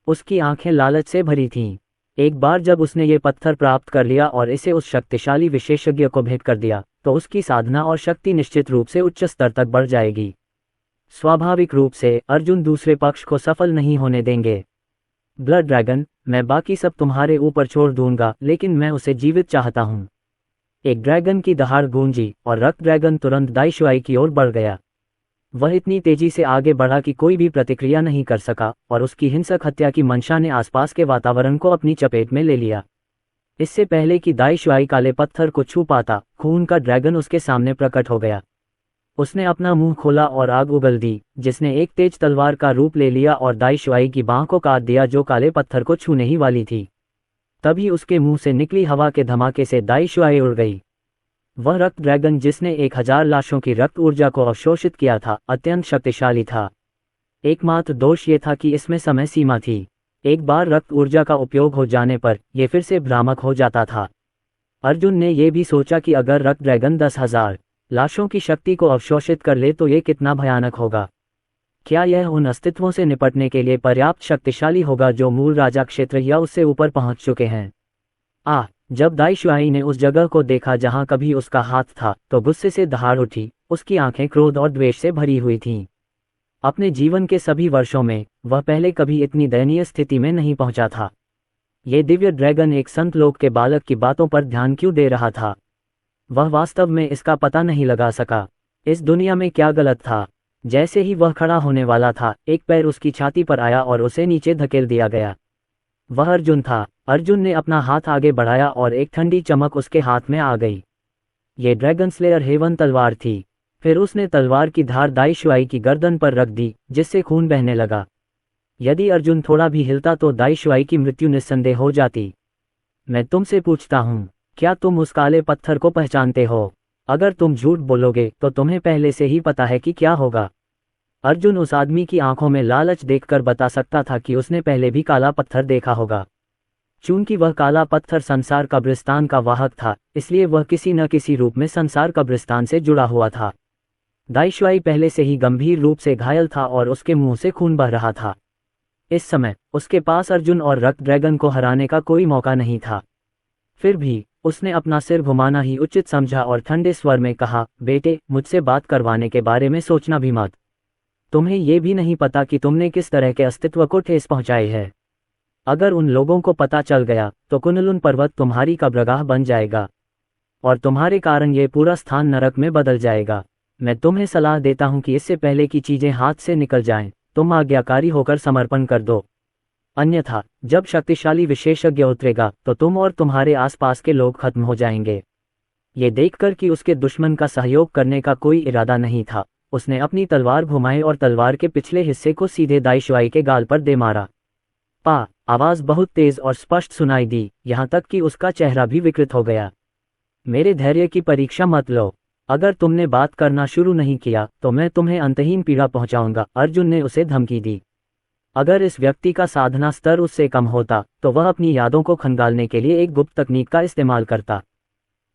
उसकी आंखें लालच से भरी थीं। एक बार जब उसने ये पत्थर प्राप्त कर लिया और इसे उस शक्तिशाली विशेषज्ञ को भेंट कर दिया, तो उसकी साधना और शक्ति निश्चित रूप से उच्च स्तर तक बढ़ जाएगी। स्वाभाविक रूप से अर्जुन दूसरे पक्ष को सफल नहीं होने देंगे। ब्लड ड्रैगन, मैं बाकी सब तुम्हारे ऊपर छोड़ दूंगा, लेकिन मैं उसे जीवित चाहता हूँ। एक ड्रैगन की दहाड़ गूंजी और रक्त ड्रैगन तुरंत दाइशुआई की ओर बढ़ गया। वह इतनी तेजी से आगे बढ़ा कि कोई भी प्रतिक्रिया नहीं कर सका और उसकी हिंसक हत्या की मंशा ने आसपास के वातावरण को अपनी चपेट में ले लिया। इससे पहले कि दाइशुआई काले पत्थर को छू पाता, खून का ड्रैगन उसके सामने प्रकट हो गया। उसने अपना मुंह खोला और आग उगल दी, जिसने एक तेज तलवार का रूप ले लिया और दाइशुआई की बांह को काट दिया जो काले पत्थर को छूने ही वाली थी। तभी उसके मुंह से निकली हवा के धमाके से दाइशुआई उड़ गई। वह रक्त ड्रैगन जिसने 1000 लाशों की रक्त ऊर्जा को अवशोषित किया था, अत्यंत शक्तिशाली था। एकमात्र दोष ये था कि इसमें समय सीमा थी। एक बार रक्त ऊर्जा का उपयोग हो जाने पर यह फिर से भ्रामक हो जाता था। अर्जुन ने यह भी सोचा कि अगर रक्त ड्रैगन 10,000 लाशों की शक्ति को अवशोषित कर ले तो ये कितना भयानक होगा। क्या यह उन अस्तित्वों से निपटने के लिए पर्याप्त शक्तिशाली होगा जो मूल राजा क्षेत्र या उससे ऊपर पहुंच चुके हैं? जब दाइशुआई ने उस जगह को देखा जहां कभी उसका हाथ था, तो गुस्से से दहाड़ उठी। उसकी आंखें क्रोध और द्वेष से भरी हुई थीं। अपने जीवन के सभी वर्षों में वह पहले कभी इतनी दयनीय स्थिति में नहीं पहुंचा था। ये दिव्य ड्रैगन एक संत लोक के बालक की बातों पर ध्यान क्यों दे रहा था? वह वास्तव में इसका पता नहीं लगा सका। इस दुनिया में क्या गलत था? जैसे ही वह खड़ा होने वाला था, एक पैर उसकी छाती पर आया और उसे नीचे धकेल दिया गया। वह अर्जुन था। अर्जुन ने अपना हाथ आगे बढ़ाया और एक ठंडी चमक उसके हाथ में आ गई। ये ड्रैगन स्लेयर हेवन तलवार थी। फिर उसने तलवार की धार दाइशुआई की गर्दन पर रख दी, जिससे खून बहने लगा। यदि अर्जुन थोड़ा भी हिलता तो दाइशुआई की मृत्यु निस्संदेह हो जाती। मैं तुमसे पूछता हूँ, क्या तुम उस काले पत्थर को पहचानते हो? अगर तुम झूठ बोलोगे तो तुम्हें पहले से ही पता है कि क्या होगा। अर्जुन उस आदमी की आंखों में लालच देखकर बता सकता था कि उसने पहले भी काला पत्थर देखा होगा। चूंकि वह काला पत्थर संसार कब्रिस्तान का वाहक था, इसलिए वह किसी न किसी रूप में संसार कब्रिस्तान से जुड़ा हुआ था। दाइशुआई पहले से ही गंभीर रूप से घायल था और उसके मुंह से खून बह रहा था। इस समय उसके पास अर्जुन और रक्त ड्रैगन को हराने का कोई मौका नहीं था। फिर भी उसने अपना सिर घुमाना ही उचित समझा और ठंडे स्वर में कहा, बेटे, मुझसे बात करवाने के बारे में सोचना भी मत। तुम्हें यह भी नहीं पता कि तुमने किस तरह के अस्तित्व को ठेस पहुंचाई है। अगर उन लोगों को पता चल गया तो कुनलुन पर्वत तुम्हारी कब्रगाह बन जाएगा और तुम्हारे कारण ये पूरा स्थान नरक में बदल जाएगा। मैं तुम्हें सलाह देता हूं कि इससे पहले कि चीजें हाथ से निकल जाएं, तुम आज्ञाकारी होकर समर्पण कर दो। अन्यथा जब शक्तिशाली विशेषज्ञ उतरेगा तो तुम और तुम्हारे आसपास के लोग खत्म हो जाएंगे। ये देखकर कि उसके दुश्मन का सहयोग करने का कोई इरादा नहीं था, उसने अपनी तलवार घुमाई और तलवार के पिछले हिस्से को सीधे दाईशुआई के गाल पर दे मारा। पा आवाज बहुत तेज और स्पष्ट सुनाई दी, यहाँ तक कि उसका चेहरा भी विकृत हो गया। मेरे धैर्य की परीक्षा मत लो। अगर तुमने बात करना शुरू नहीं किया तो मैं तुम्हें अंतहीन पीड़ा पहुंचाऊंगा, अर्जुन ने उसे धमकी दी। अगर इस व्यक्ति का साधना स्तर उससे कम होता तो वह अपनी यादों को खंगालने के लिए एक गुप्त तकनीक का इस्तेमाल करता।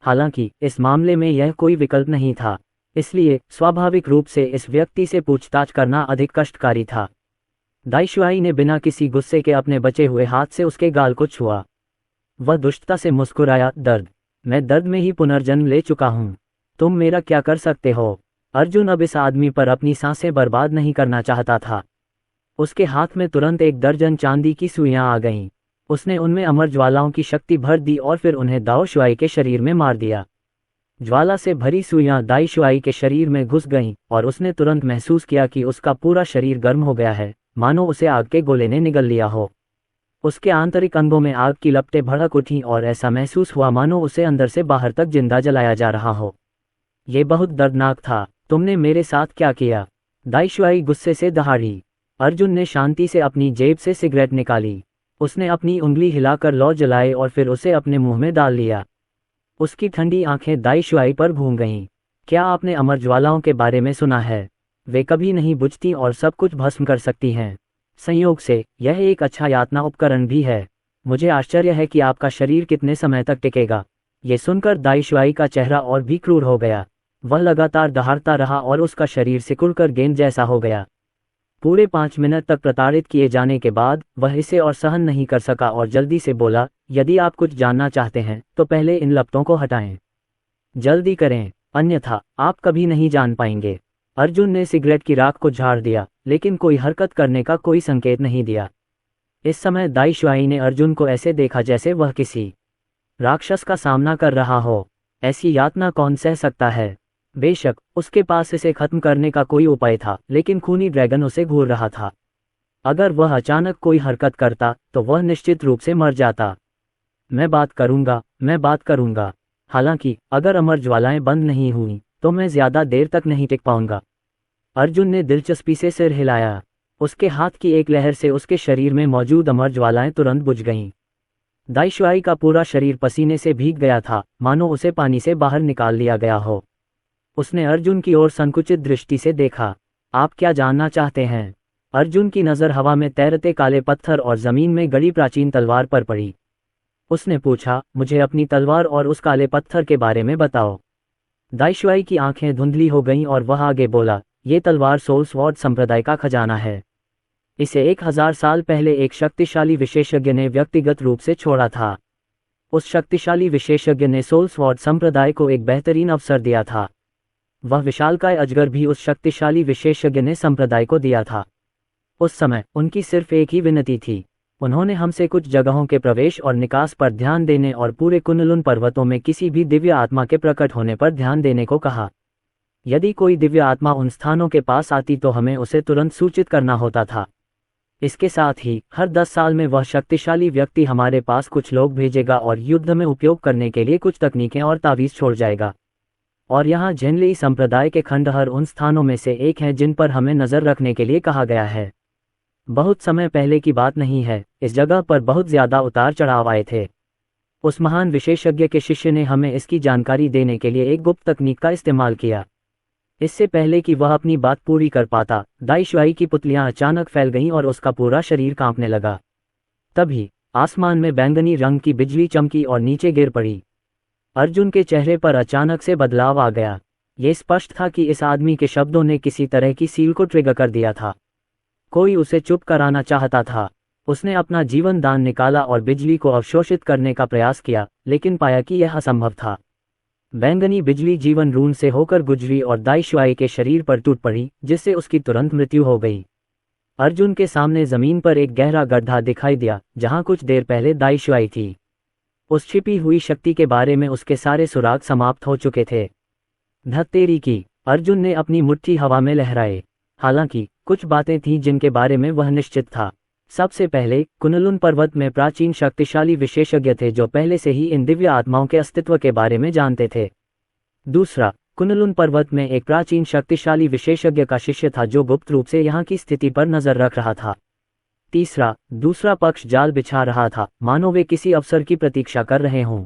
हालांकि इस मामले में यह कोई विकल्प नहीं था, इसलिए स्वाभाविक रूप से इस व्यक्ति से पूछताछ करना अधिक कष्टकारी था। दाईशुआई ने बिना किसी गुस्से के अपने बचे हुए हाथ से उसके गाल को छुआ। वह दुष्टता से मुस्कुराया, मैं दर्द में ही पुनर्जन्म ले चुका हूं। तुम मेरा क्या कर सकते हो? अर्जुन अब इस आदमी पर अपनी सांसें बर्बाद नहीं करना चाहता था। उसके हाथ में तुरंत 1 दर्जन चांदी की सुइयां आ गईं। उसने उनमें अमर ज्वालाओं की शक्ति भर दी और फिर उन्हें दाईशुआई के शरीर में मार दिया। ज्वाला से भरी सुइयां दाईशुआई के शरीर में घुस गईं और उसने तुरंत महसूस किया कि उसका पूरा शरीर गर्म हो गया है, मानो उसे आग के गोले ने निगल लिया हो। उसके आंतरिक अंगों में आग की लपटें भड़क उठीं और ऐसा महसूस हुआ मानो उसे अंदर से बाहर तक जिंदा जलाया जा रहा हो। ये बहुत दर्दनाक था। तुमने मेरे साथ क्या किया? दाईशुआई गुस्से से दहाड़ी। अर्जुन ने शांति से अपनी जेब से सिगरेट निकाली। उसने अपनी उंगली हिलाकर लौ जलाए और फिर उसे अपने मुंह में डाल लिया। उसकी ठंडी आंखें दाईशुआई पर घूम गईं। क्या आपने अमर ज्वालाओं के बारे में सुना है? वे कभी नहीं बुझती और सब कुछ भस्म कर सकती हैं। संयोग से यह एक अच्छा यातना उपकरण भी है। मुझे आश्चर्य है कि आपका शरीर कितने समय तक टिकेगा। ये सुनकर दाईशुआई का चेहरा और भी क्रूर हो गया। वह लगातार दहाड़ता रहा और उसका शरीर सिकुड़कर गेंद जैसा हो गया। पूरे 5 मिनट तक प्रताड़ित किए जाने के बाद वह इसे और सहन नहीं कर सका और जल्दी से बोला, यदि आप कुछ जानना चाहते हैं तो पहले इन लपटों को हटाएं। जल्दी करें, अन्यथा आप कभी नहीं जान पाएंगे। अर्जुन ने सिगरेट की राख को झाड़ दिया, लेकिन कोई हरकत करने का कोई संकेत नहीं दिया। इस समय दाईशुआई ने अर्जुन को ऐसे देखा जैसे वह किसी राक्षस का सामना कर रहा हो। ऐसी यातना कौन सह सकता है? बेशक उसके पास इसे खत्म करने का कोई उपाय था, लेकिन खूनी ड्रैगन उसे घूर रहा था। अगर वह अचानक कोई हरकत करता तो वह निश्चित रूप से मर जाता। मैं बात करूंगा। हालांकि अगर अमर ज्वालाएं बंद नहीं हुई तो मैं ज्यादा देर तक नहीं टिक पाऊंगा। अर्जुन ने दिलचस्पी से सिर हिलाया। उसके हाथ की एक लहर से उसके शरीर में मौजूद अमर ज्वालाएं तुरंत बुझ गईं। दाईशुआई का पूरा शरीर पसीने से भीग गया था, मानो उसे पानी से बाहर निकाल लिया गया हो। उसने अर्जुन की ओर संकुचित दृष्टि से देखा। आप क्या जानना चाहते हैं? अर्जुन की नज़र हवा में तैरते काले पत्थर और जमीन में गड़ी प्राचीन तलवार पर पड़ी। उसने पूछा, मुझे अपनी तलवार और उस काले पत्थर के बारे में बताओ। दाईशुआई की आंखें धुंधली हो गईं और वह आगे बोला, ये तलवार सोल स्वॉर्ड संप्रदाय का खजाना है। इसे 1000 साल पहले एक शक्तिशाली विशेषज्ञ ने व्यक्तिगत रूप से छोड़ा था। उस शक्तिशाली विशेषज्ञ ने सोल स्वॉर्ड संप्रदाय को एक बेहतरीन अवसर दिया था। वह विशालकाय अजगर भी उस शक्तिशाली विशेषज्ञ ने संप्रदाय को दिया था। उस समय उनकी सिर्फ एक ही विनती थी। उन्होंने हमसे कुछ जगहों के प्रवेश और निकास पर ध्यान देने और पूरे कुनलुन पर्वतों में किसी भी दिव्य आत्मा के प्रकट होने पर ध्यान देने को कहा। यदि कोई दिव्य आत्मा उन स्थानों के पास आती तो हमें उसे तुरंत सूचित करना होता था। इसके साथ ही हर 10 साल में वह शक्तिशाली व्यक्ति हमारे पास कुछ लोग भेजेगा और युद्ध में उपयोग करने के लिए कुछ तकनीकें और तावीज छोड़ जाएगा। और यहाँ झेनली संप्रदाय के खंडहर उन स्थानों में से एक हैं जिन पर हमें नजर रखने के लिए कहा गया है। बहुत समय पहले की बात नहीं है, इस जगह पर बहुत ज्यादा उतार चढ़ाव आए थे। उस महान विशेषज्ञ के शिष्य ने हमें इसकी जानकारी देने के लिए एक गुप्त तकनीक का इस्तेमाल किया। इससे पहले कि वह अपनी बात पूरी कर पाता, दाईशुआई की पुतलियां अचानक फैल गईं और उसका पूरा शरीर कांपने लगा। तभी आसमान में बैंगनी रंग की बिजली चमकी और नीचे गिर पड़ी। अर्जुन के चेहरे पर अचानक से बदलाव आ गया। ये स्पष्ट था कि इस आदमी के शब्दों ने किसी तरह की सील को ट्रिगर कर दिया था। कोई उसे चुप कराना चाहता था। उसने अपना जीवन दान निकाला और बिजली को अवशोषित करने का प्रयास किया, लेकिन पाया कि यह असंभव था। बैंगनी बिजली जीवन रून से होकर गुजरी और दाईशुआई के शरीर पर टूट पड़ी, जिससे उसकी तुरंत मृत्यु हो गई। अर्जुन के सामने जमीन पर एक गहरा गड्ढा दिखाई दिया, जहां कुछ देर पहले दाईशुआई थी। उस छिपी हुई शक्ति के बारे में उसके सारे सुराग समाप्त हो चुके थे। धत्तेरी की, अर्जुन ने अपनी मुट्ठी हवा में लहराए। हालांकि कुछ बातें थीं जिनके बारे में वह निश्चित था। सबसे पहले कुनलुन पर्वत में प्राचीन शक्तिशाली विशेषज्ञ थे जो पहले से ही इन दिव्य आत्माओं के अस्तित्व के बारे में जानते थे। दूसरा, कुनलुन पर्वत में एक प्राचीन शक्तिशाली विशेषज्ञ का शिष्य था जो गुप्त रूप से यहाँ की स्थिति पर नजर रख रहा था। दूसरा पक्ष जाल बिछा रहा था, मानो वे किसी अवसर की प्रतीक्षा कर रहे हों।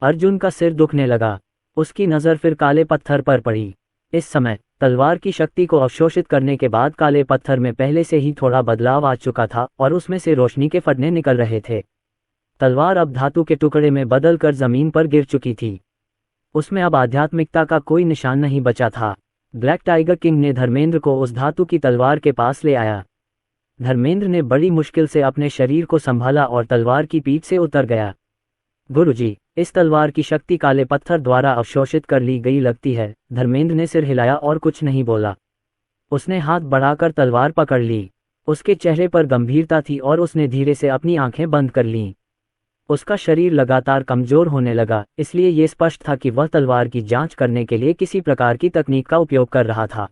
अर्जुन का सिर दुखने लगा। उसकी नज़र फिर काले पत्थर पर पड़ी। इस समय तलवार की शक्ति को अवशोषित करने के बाद काले पत्थर में पहले से ही थोड़ा बदलाव आ चुका था और उसमें से रोशनी के फटने निकल रहे थे। तलवार अब धातु के टुकड़े में बदलकर जमीन पर गिर चुकी थी। उसमें अब आध्यात्मिकता का कोई निशान नहीं बचा था। ब्लैक टाइगर किंग ने धर्मेंद्र को उस धातु की तलवार के पास ले आया। धर्मेंद्र ने बड़ी मुश्किल से अपने शरीर को संभाला और तलवार की पीठ से उतर गया। गुरुजी, इस तलवार की शक्ति काले पत्थर द्वारा अवशोषित कर ली गई लगती है। धर्मेंद्र ने सिर हिलाया और कुछ नहीं बोला। उसने हाथ बढ़ाकर तलवार पकड़ ली। उसके चेहरे पर गंभीरता थी और उसने धीरे से अपनी आंखें बंद कर लीं। उसका शरीर लगातार कमजोर होने लगा, इसलिए ये स्पष्ट था कि वह तलवार की जांच करने के लिए किसी प्रकार की तकनीक का उपयोग कर रहा था।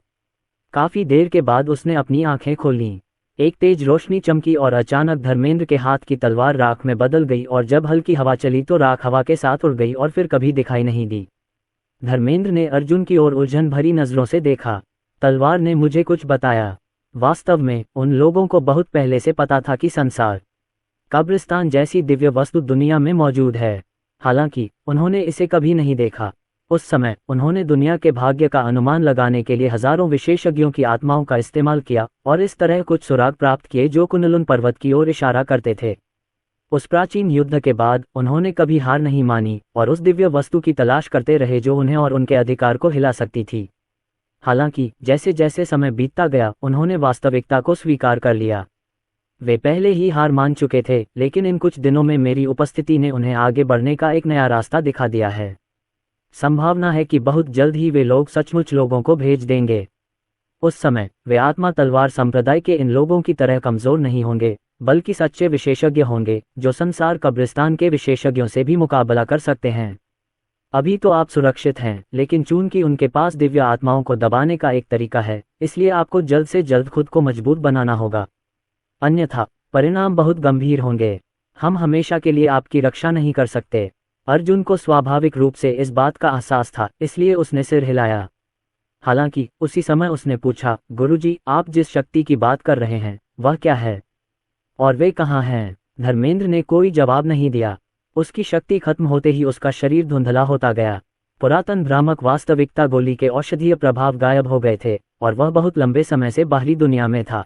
काफी देर के बाद उसने अपनी आंखें खोलीं। एक तेज रोशनी चमकी और अचानक धर्मेंद्र के हाथ की तलवार राख में बदल गई और जब हल्की हवा चली तो राख हवा के साथ उड़ गई और फिर कभी दिखाई नहीं दी। धर्मेंद्र ने अर्जुन की ओर उलझन भरी नजरों से देखा। तलवार ने मुझे कुछ बताया। वास्तव में उन लोगों को बहुत पहले से पता था कि संसार कब्रिस्तान जैसी दिव्य वस्तु दुनिया में मौजूद है। हालांकि उन्होंने इसे कभी नहीं देखा। उस समय उन्होंने दुनिया के भाग्य का अनुमान लगाने के लिए हजारों विशेषज्ञों की आत्माओं का इस्तेमाल किया और इस तरह कुछ सुराग प्राप्त किए जो कुनलुन पर्वत की ओर इशारा करते थे। उस प्राचीन युद्ध के बाद उन्होंने कभी हार नहीं मानी और उस दिव्य वस्तु की तलाश करते रहे जो उन्हें और उनके अधिकार को हिला सकती थी। हालांकि जैसे जैसे समय बीतता गया उन्होंने वास्तविकता को स्वीकार कर लिया। वे पहले ही हार मान चुके थे, लेकिन इन कुछ दिनों में मेरी उपस्थिति ने उन्हें आगे बढ़ने का एक नया रास्ता दिखा दिया है। संभावना है कि बहुत जल्द ही वे लोग सचमुच लोगों को भेज देंगे। उस समय वे आत्मा तलवार संप्रदाय के इन लोगों की तरह कमजोर नहीं होंगे, बल्कि सच्चे विशेषज्ञ होंगे जो संसार कब्रिस्तान के विशेषज्ञों से भी मुकाबला कर सकते हैं। अभी तो आप सुरक्षित हैं, लेकिन चूंकि उनके पास दिव्य आत्माओं को दबाने का एक तरीका है, इसलिए आपको जल्द से जल्द खुद को मजबूत बनाना होगा। अन्यथा परिणाम बहुत गंभीर होंगे। हम हमेशा के लिए आपकी रक्षा नहीं कर सकते। अर्जुन को स्वाभाविक रूप से इस बात का एहसास था, इसलिए उसने सिर हिलाया। हालांकि उसी समय उसने पूछा, गुरुजी, आप जिस शक्ति की बात कर रहे हैं वह क्या है और वे कहाँ हैं? धर्मेंद्र ने कोई जवाब नहीं दिया। उसकी शक्ति खत्म होते ही उसका शरीर धुंधला होता गया। पुरातन भ्रामक वास्तविकता गोली के औषधीय प्रभाव गायब हो गए थे और वह बहुत लंबे समय से बाहरी दुनिया में था।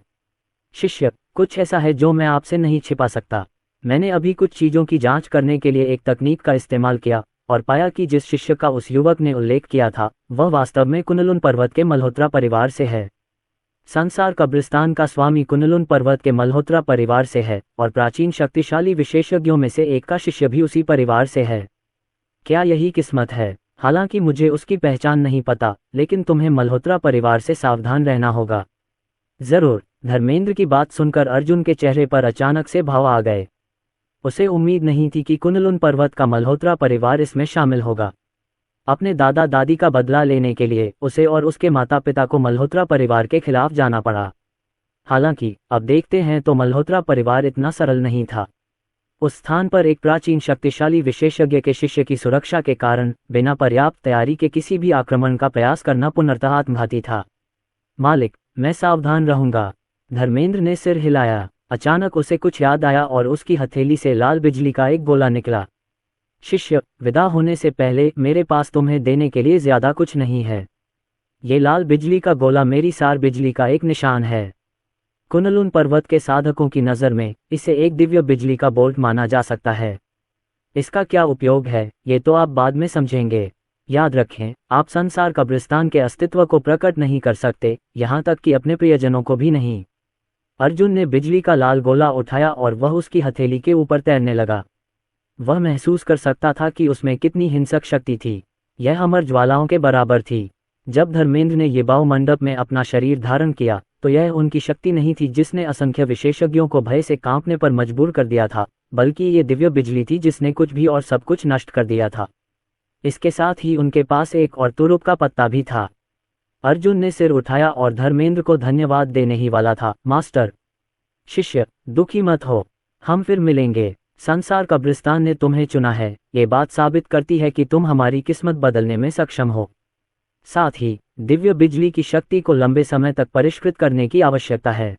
शिष्य, कुछ ऐसा है जो मैं आपसे नहीं छिपा सकता। मैंने अभी कुछ चीजों की जांच करने के लिए एक तकनीक का इस्तेमाल किया और पाया कि जिस शिष्य का उस युवक ने उल्लेख किया था वह वास्तव में कुनलुन पर्वत के मल्होत्रा परिवार से है। संसार कब्रिस्तान का स्वामी कुनलुन पर्वत के मल्होत्रा परिवार से है और प्राचीन शक्तिशाली विशेषज्ञों में से एक का शिष्य भी उसी परिवार से है। क्या यही किस्मत है? हालांकि मुझे उसकी पहचान नहीं पता, लेकिन तुम्हें मल्होत्रा परिवार से सावधान रहना होगा। जरूर। धर्मेंद्र की बात सुनकर अर्जुन के चेहरे पर अचानक से भाव आ गए। उसे उम्मीद नहीं थी कि कुनलुन पर्वत का मल्होत्रा परिवार इसमें शामिल होगा। अपने दादा दादी का बदला लेने के लिए उसे और उसके माता पिता को मल्होत्रा परिवार के खिलाफ जाना पड़ा। हालांकि अब देखते हैं तो मल्होत्रा परिवार इतना सरल नहीं था। उस स्थान पर एक प्राचीन शक्तिशाली विशेषज्ञ के शिष्य की सुरक्षा के कारण बिना पर्याप्त तैयारी के किसी भी आक्रमण का प्रयास करना पूर्णतः आत्मघाती था। मालिक, मैं सावधान रहूंगा। धर्मेंद्र ने सिर हिलाया। अचानक उसे कुछ याद आया और उसकी हथेली से लाल बिजली का एक गोला निकला। शिष्य, विदा होने से पहले मेरे पास तुम्हें देने के लिए ज्यादा कुछ नहीं है। ये लाल बिजली का गोला मेरी सार बिजली का एक निशान है। कुनलुन पर्वत के साधकों की नज़र में इसे एक दिव्य बिजली का बोल्ट माना जा सकता है। इसका क्या उपयोग है ये तो आप बाद में समझेंगे। याद रखें, आप संसार कब्रिस्तान के अस्तित्व को प्रकट नहीं कर सकते, यहाँ तक कि अपने प्रियजनों को भी नहीं। अर्जुन ने बिजली का लाल गोला उठाया और वह उसकी हथेली के ऊपर तैरने लगा। वह महसूस कर सकता था कि उसमें कितनी हिंसक शक्ति थी। यह अमर ज्वालाओं के बराबर थी। जब धर्मेंद्र ने ये बाव मंडप में अपना शरीर धारण किया तो यह उनकी शक्ति नहीं थी जिसने असंख्य विशेषज्ञों को भय से कांपने पर मजबूर कर दिया था, बल्कि ये दिव्य बिजली थी जिसने कुछ भी और सब कुछ नष्ट कर दिया था। इसके साथ ही उनके पास एक और तुरुप का पत्ता भी था। अर्जुन ने सिर उठाया और धर्मेंद्र को धन्यवाद देने ही वाला था। मास्टर। शिष्य, दुखी मत हो, हम फिर मिलेंगे। संसार कब्रिस्तान ने तुम्हें चुना है, ये बात साबित करती है कि तुम हमारी किस्मत बदलने में सक्षम हो। साथ ही दिव्य बिजली की शक्ति को लंबे समय तक परिष्कृत करने की आवश्यकता है।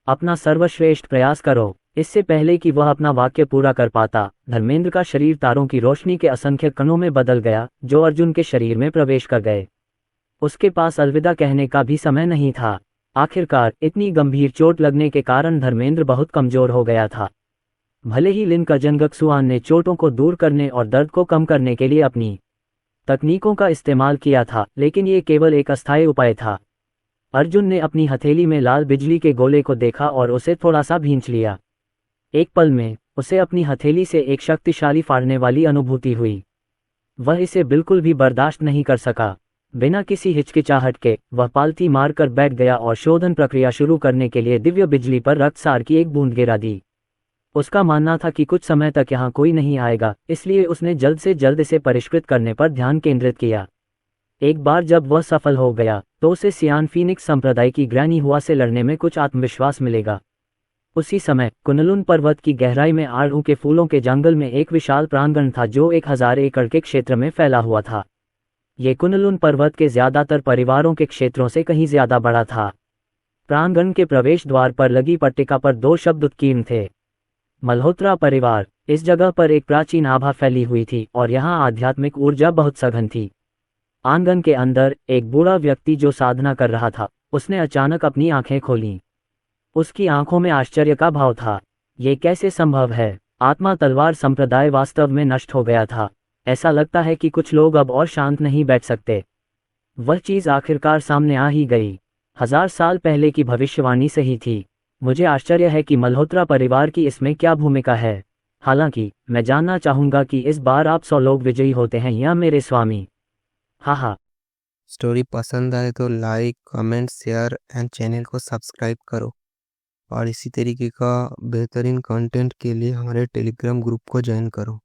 अपना सर्वश्रेष्ठ प्रयास करो। इससे पहले कि वह अपना वाक्य पूरा कर पाता, धर्मेंद्र का शरीर तारों की रोशनी के असंख्य कणों में बदल गया, जो अर्जुन के शरीर में प्रवेश कर गए। उसके पास अलविदा कहने का भी समय नहीं था। आखिरकार इतनी गंभीर चोट लगने के कारण धर्मेंद्र बहुत कमजोर हो गया था। भले ही लिन कजनगक्सुआन ने चोटों को दूर करने और दर्द को कम करने के लिए अपनी तकनीकों का इस्तेमाल किया था, लेकिन ये केवल एक अस्थायी उपाय था। अर्जुन ने अपनी हथेली में लाल बिजली के गोले को देखा और उसे थोड़ा सा भींच लिया। एक पल में उसे अपनी हथेली से एक शक्तिशाली फाड़ने वाली अनुभूति हुई। वह इसे बिल्कुल भी बर्दाश्त नहीं कर सका। बिना किसी हिचकिचाहट के वह पालथी मारकर बैठ गया और शोधन प्रक्रिया शुरू करने के लिए दिव्य बिजली पर रक्तसार की एक बूंद गिरा दी। उसका मानना था कि कुछ समय तक यहाँ कोई नहीं आएगा, इसलिए उसने जल्द से जल्द इसे परिष्कृत करने पर ध्यान केंद्रित किया। एक बार जब वह सफल हो गया तो उसे सियान फीनिक्स संप्रदाय की ग्रैनी हुआ से लड़ने में कुछ आत्मविश्वास मिलेगा। उसी समय कुनलुन पर्वत की गहराई में आड़ू के फूलों के जंगल में एक विशाल प्रांगण था जो 1000 एकड़ के क्षेत्र में फैला हुआ था। ये कुनलुन पर्वत के ज्यादातर परिवारों के क्षेत्रों से कहीं ज्यादा बड़ा था। प्रांगण के प्रवेश द्वार पर लगी पट्टिका पर 2 शब्द उत्कीर्ण थे, मल्होत्रा परिवार। इस जगह पर एक प्राचीन आभा फैली हुई थी और यहाँ आध्यात्मिक ऊर्जा बहुत सघन थी। आंगन के अंदर एक बूढ़ा व्यक्ति जो साधना कर रहा था, उसने अचानक अपनी आंखें खोलीं। उसकी आंखों में आश्चर्य का भाव था। ये कैसे संभव है? आत्मा तलवार संप्रदाय वास्तव में नष्ट हो गया था। ऐसा लगता है कि कुछ लोग अब और शांत नहीं बैठ सकते। वह चीज आखिरकार सामने आ ही गई। 1000 साल पहले की भविष्यवाणी सही थी। मुझे आश्चर्य है कि मल्होत्रा परिवार की इसमें क्या भूमिका है। हालांकि मैं जानना चाहूंगा कि इस बार आप 100 लोग विजयी होते हैं या मेरे स्वामी। हाँ। स्टोरी पसंद आए तो like, comment, share and channel को सब्सक्राइब करो और इसी तरीके का बेहतरीन कंटेंट के लिए हमारे टेलीग्राम ग्रुप को ज्वाइन करो।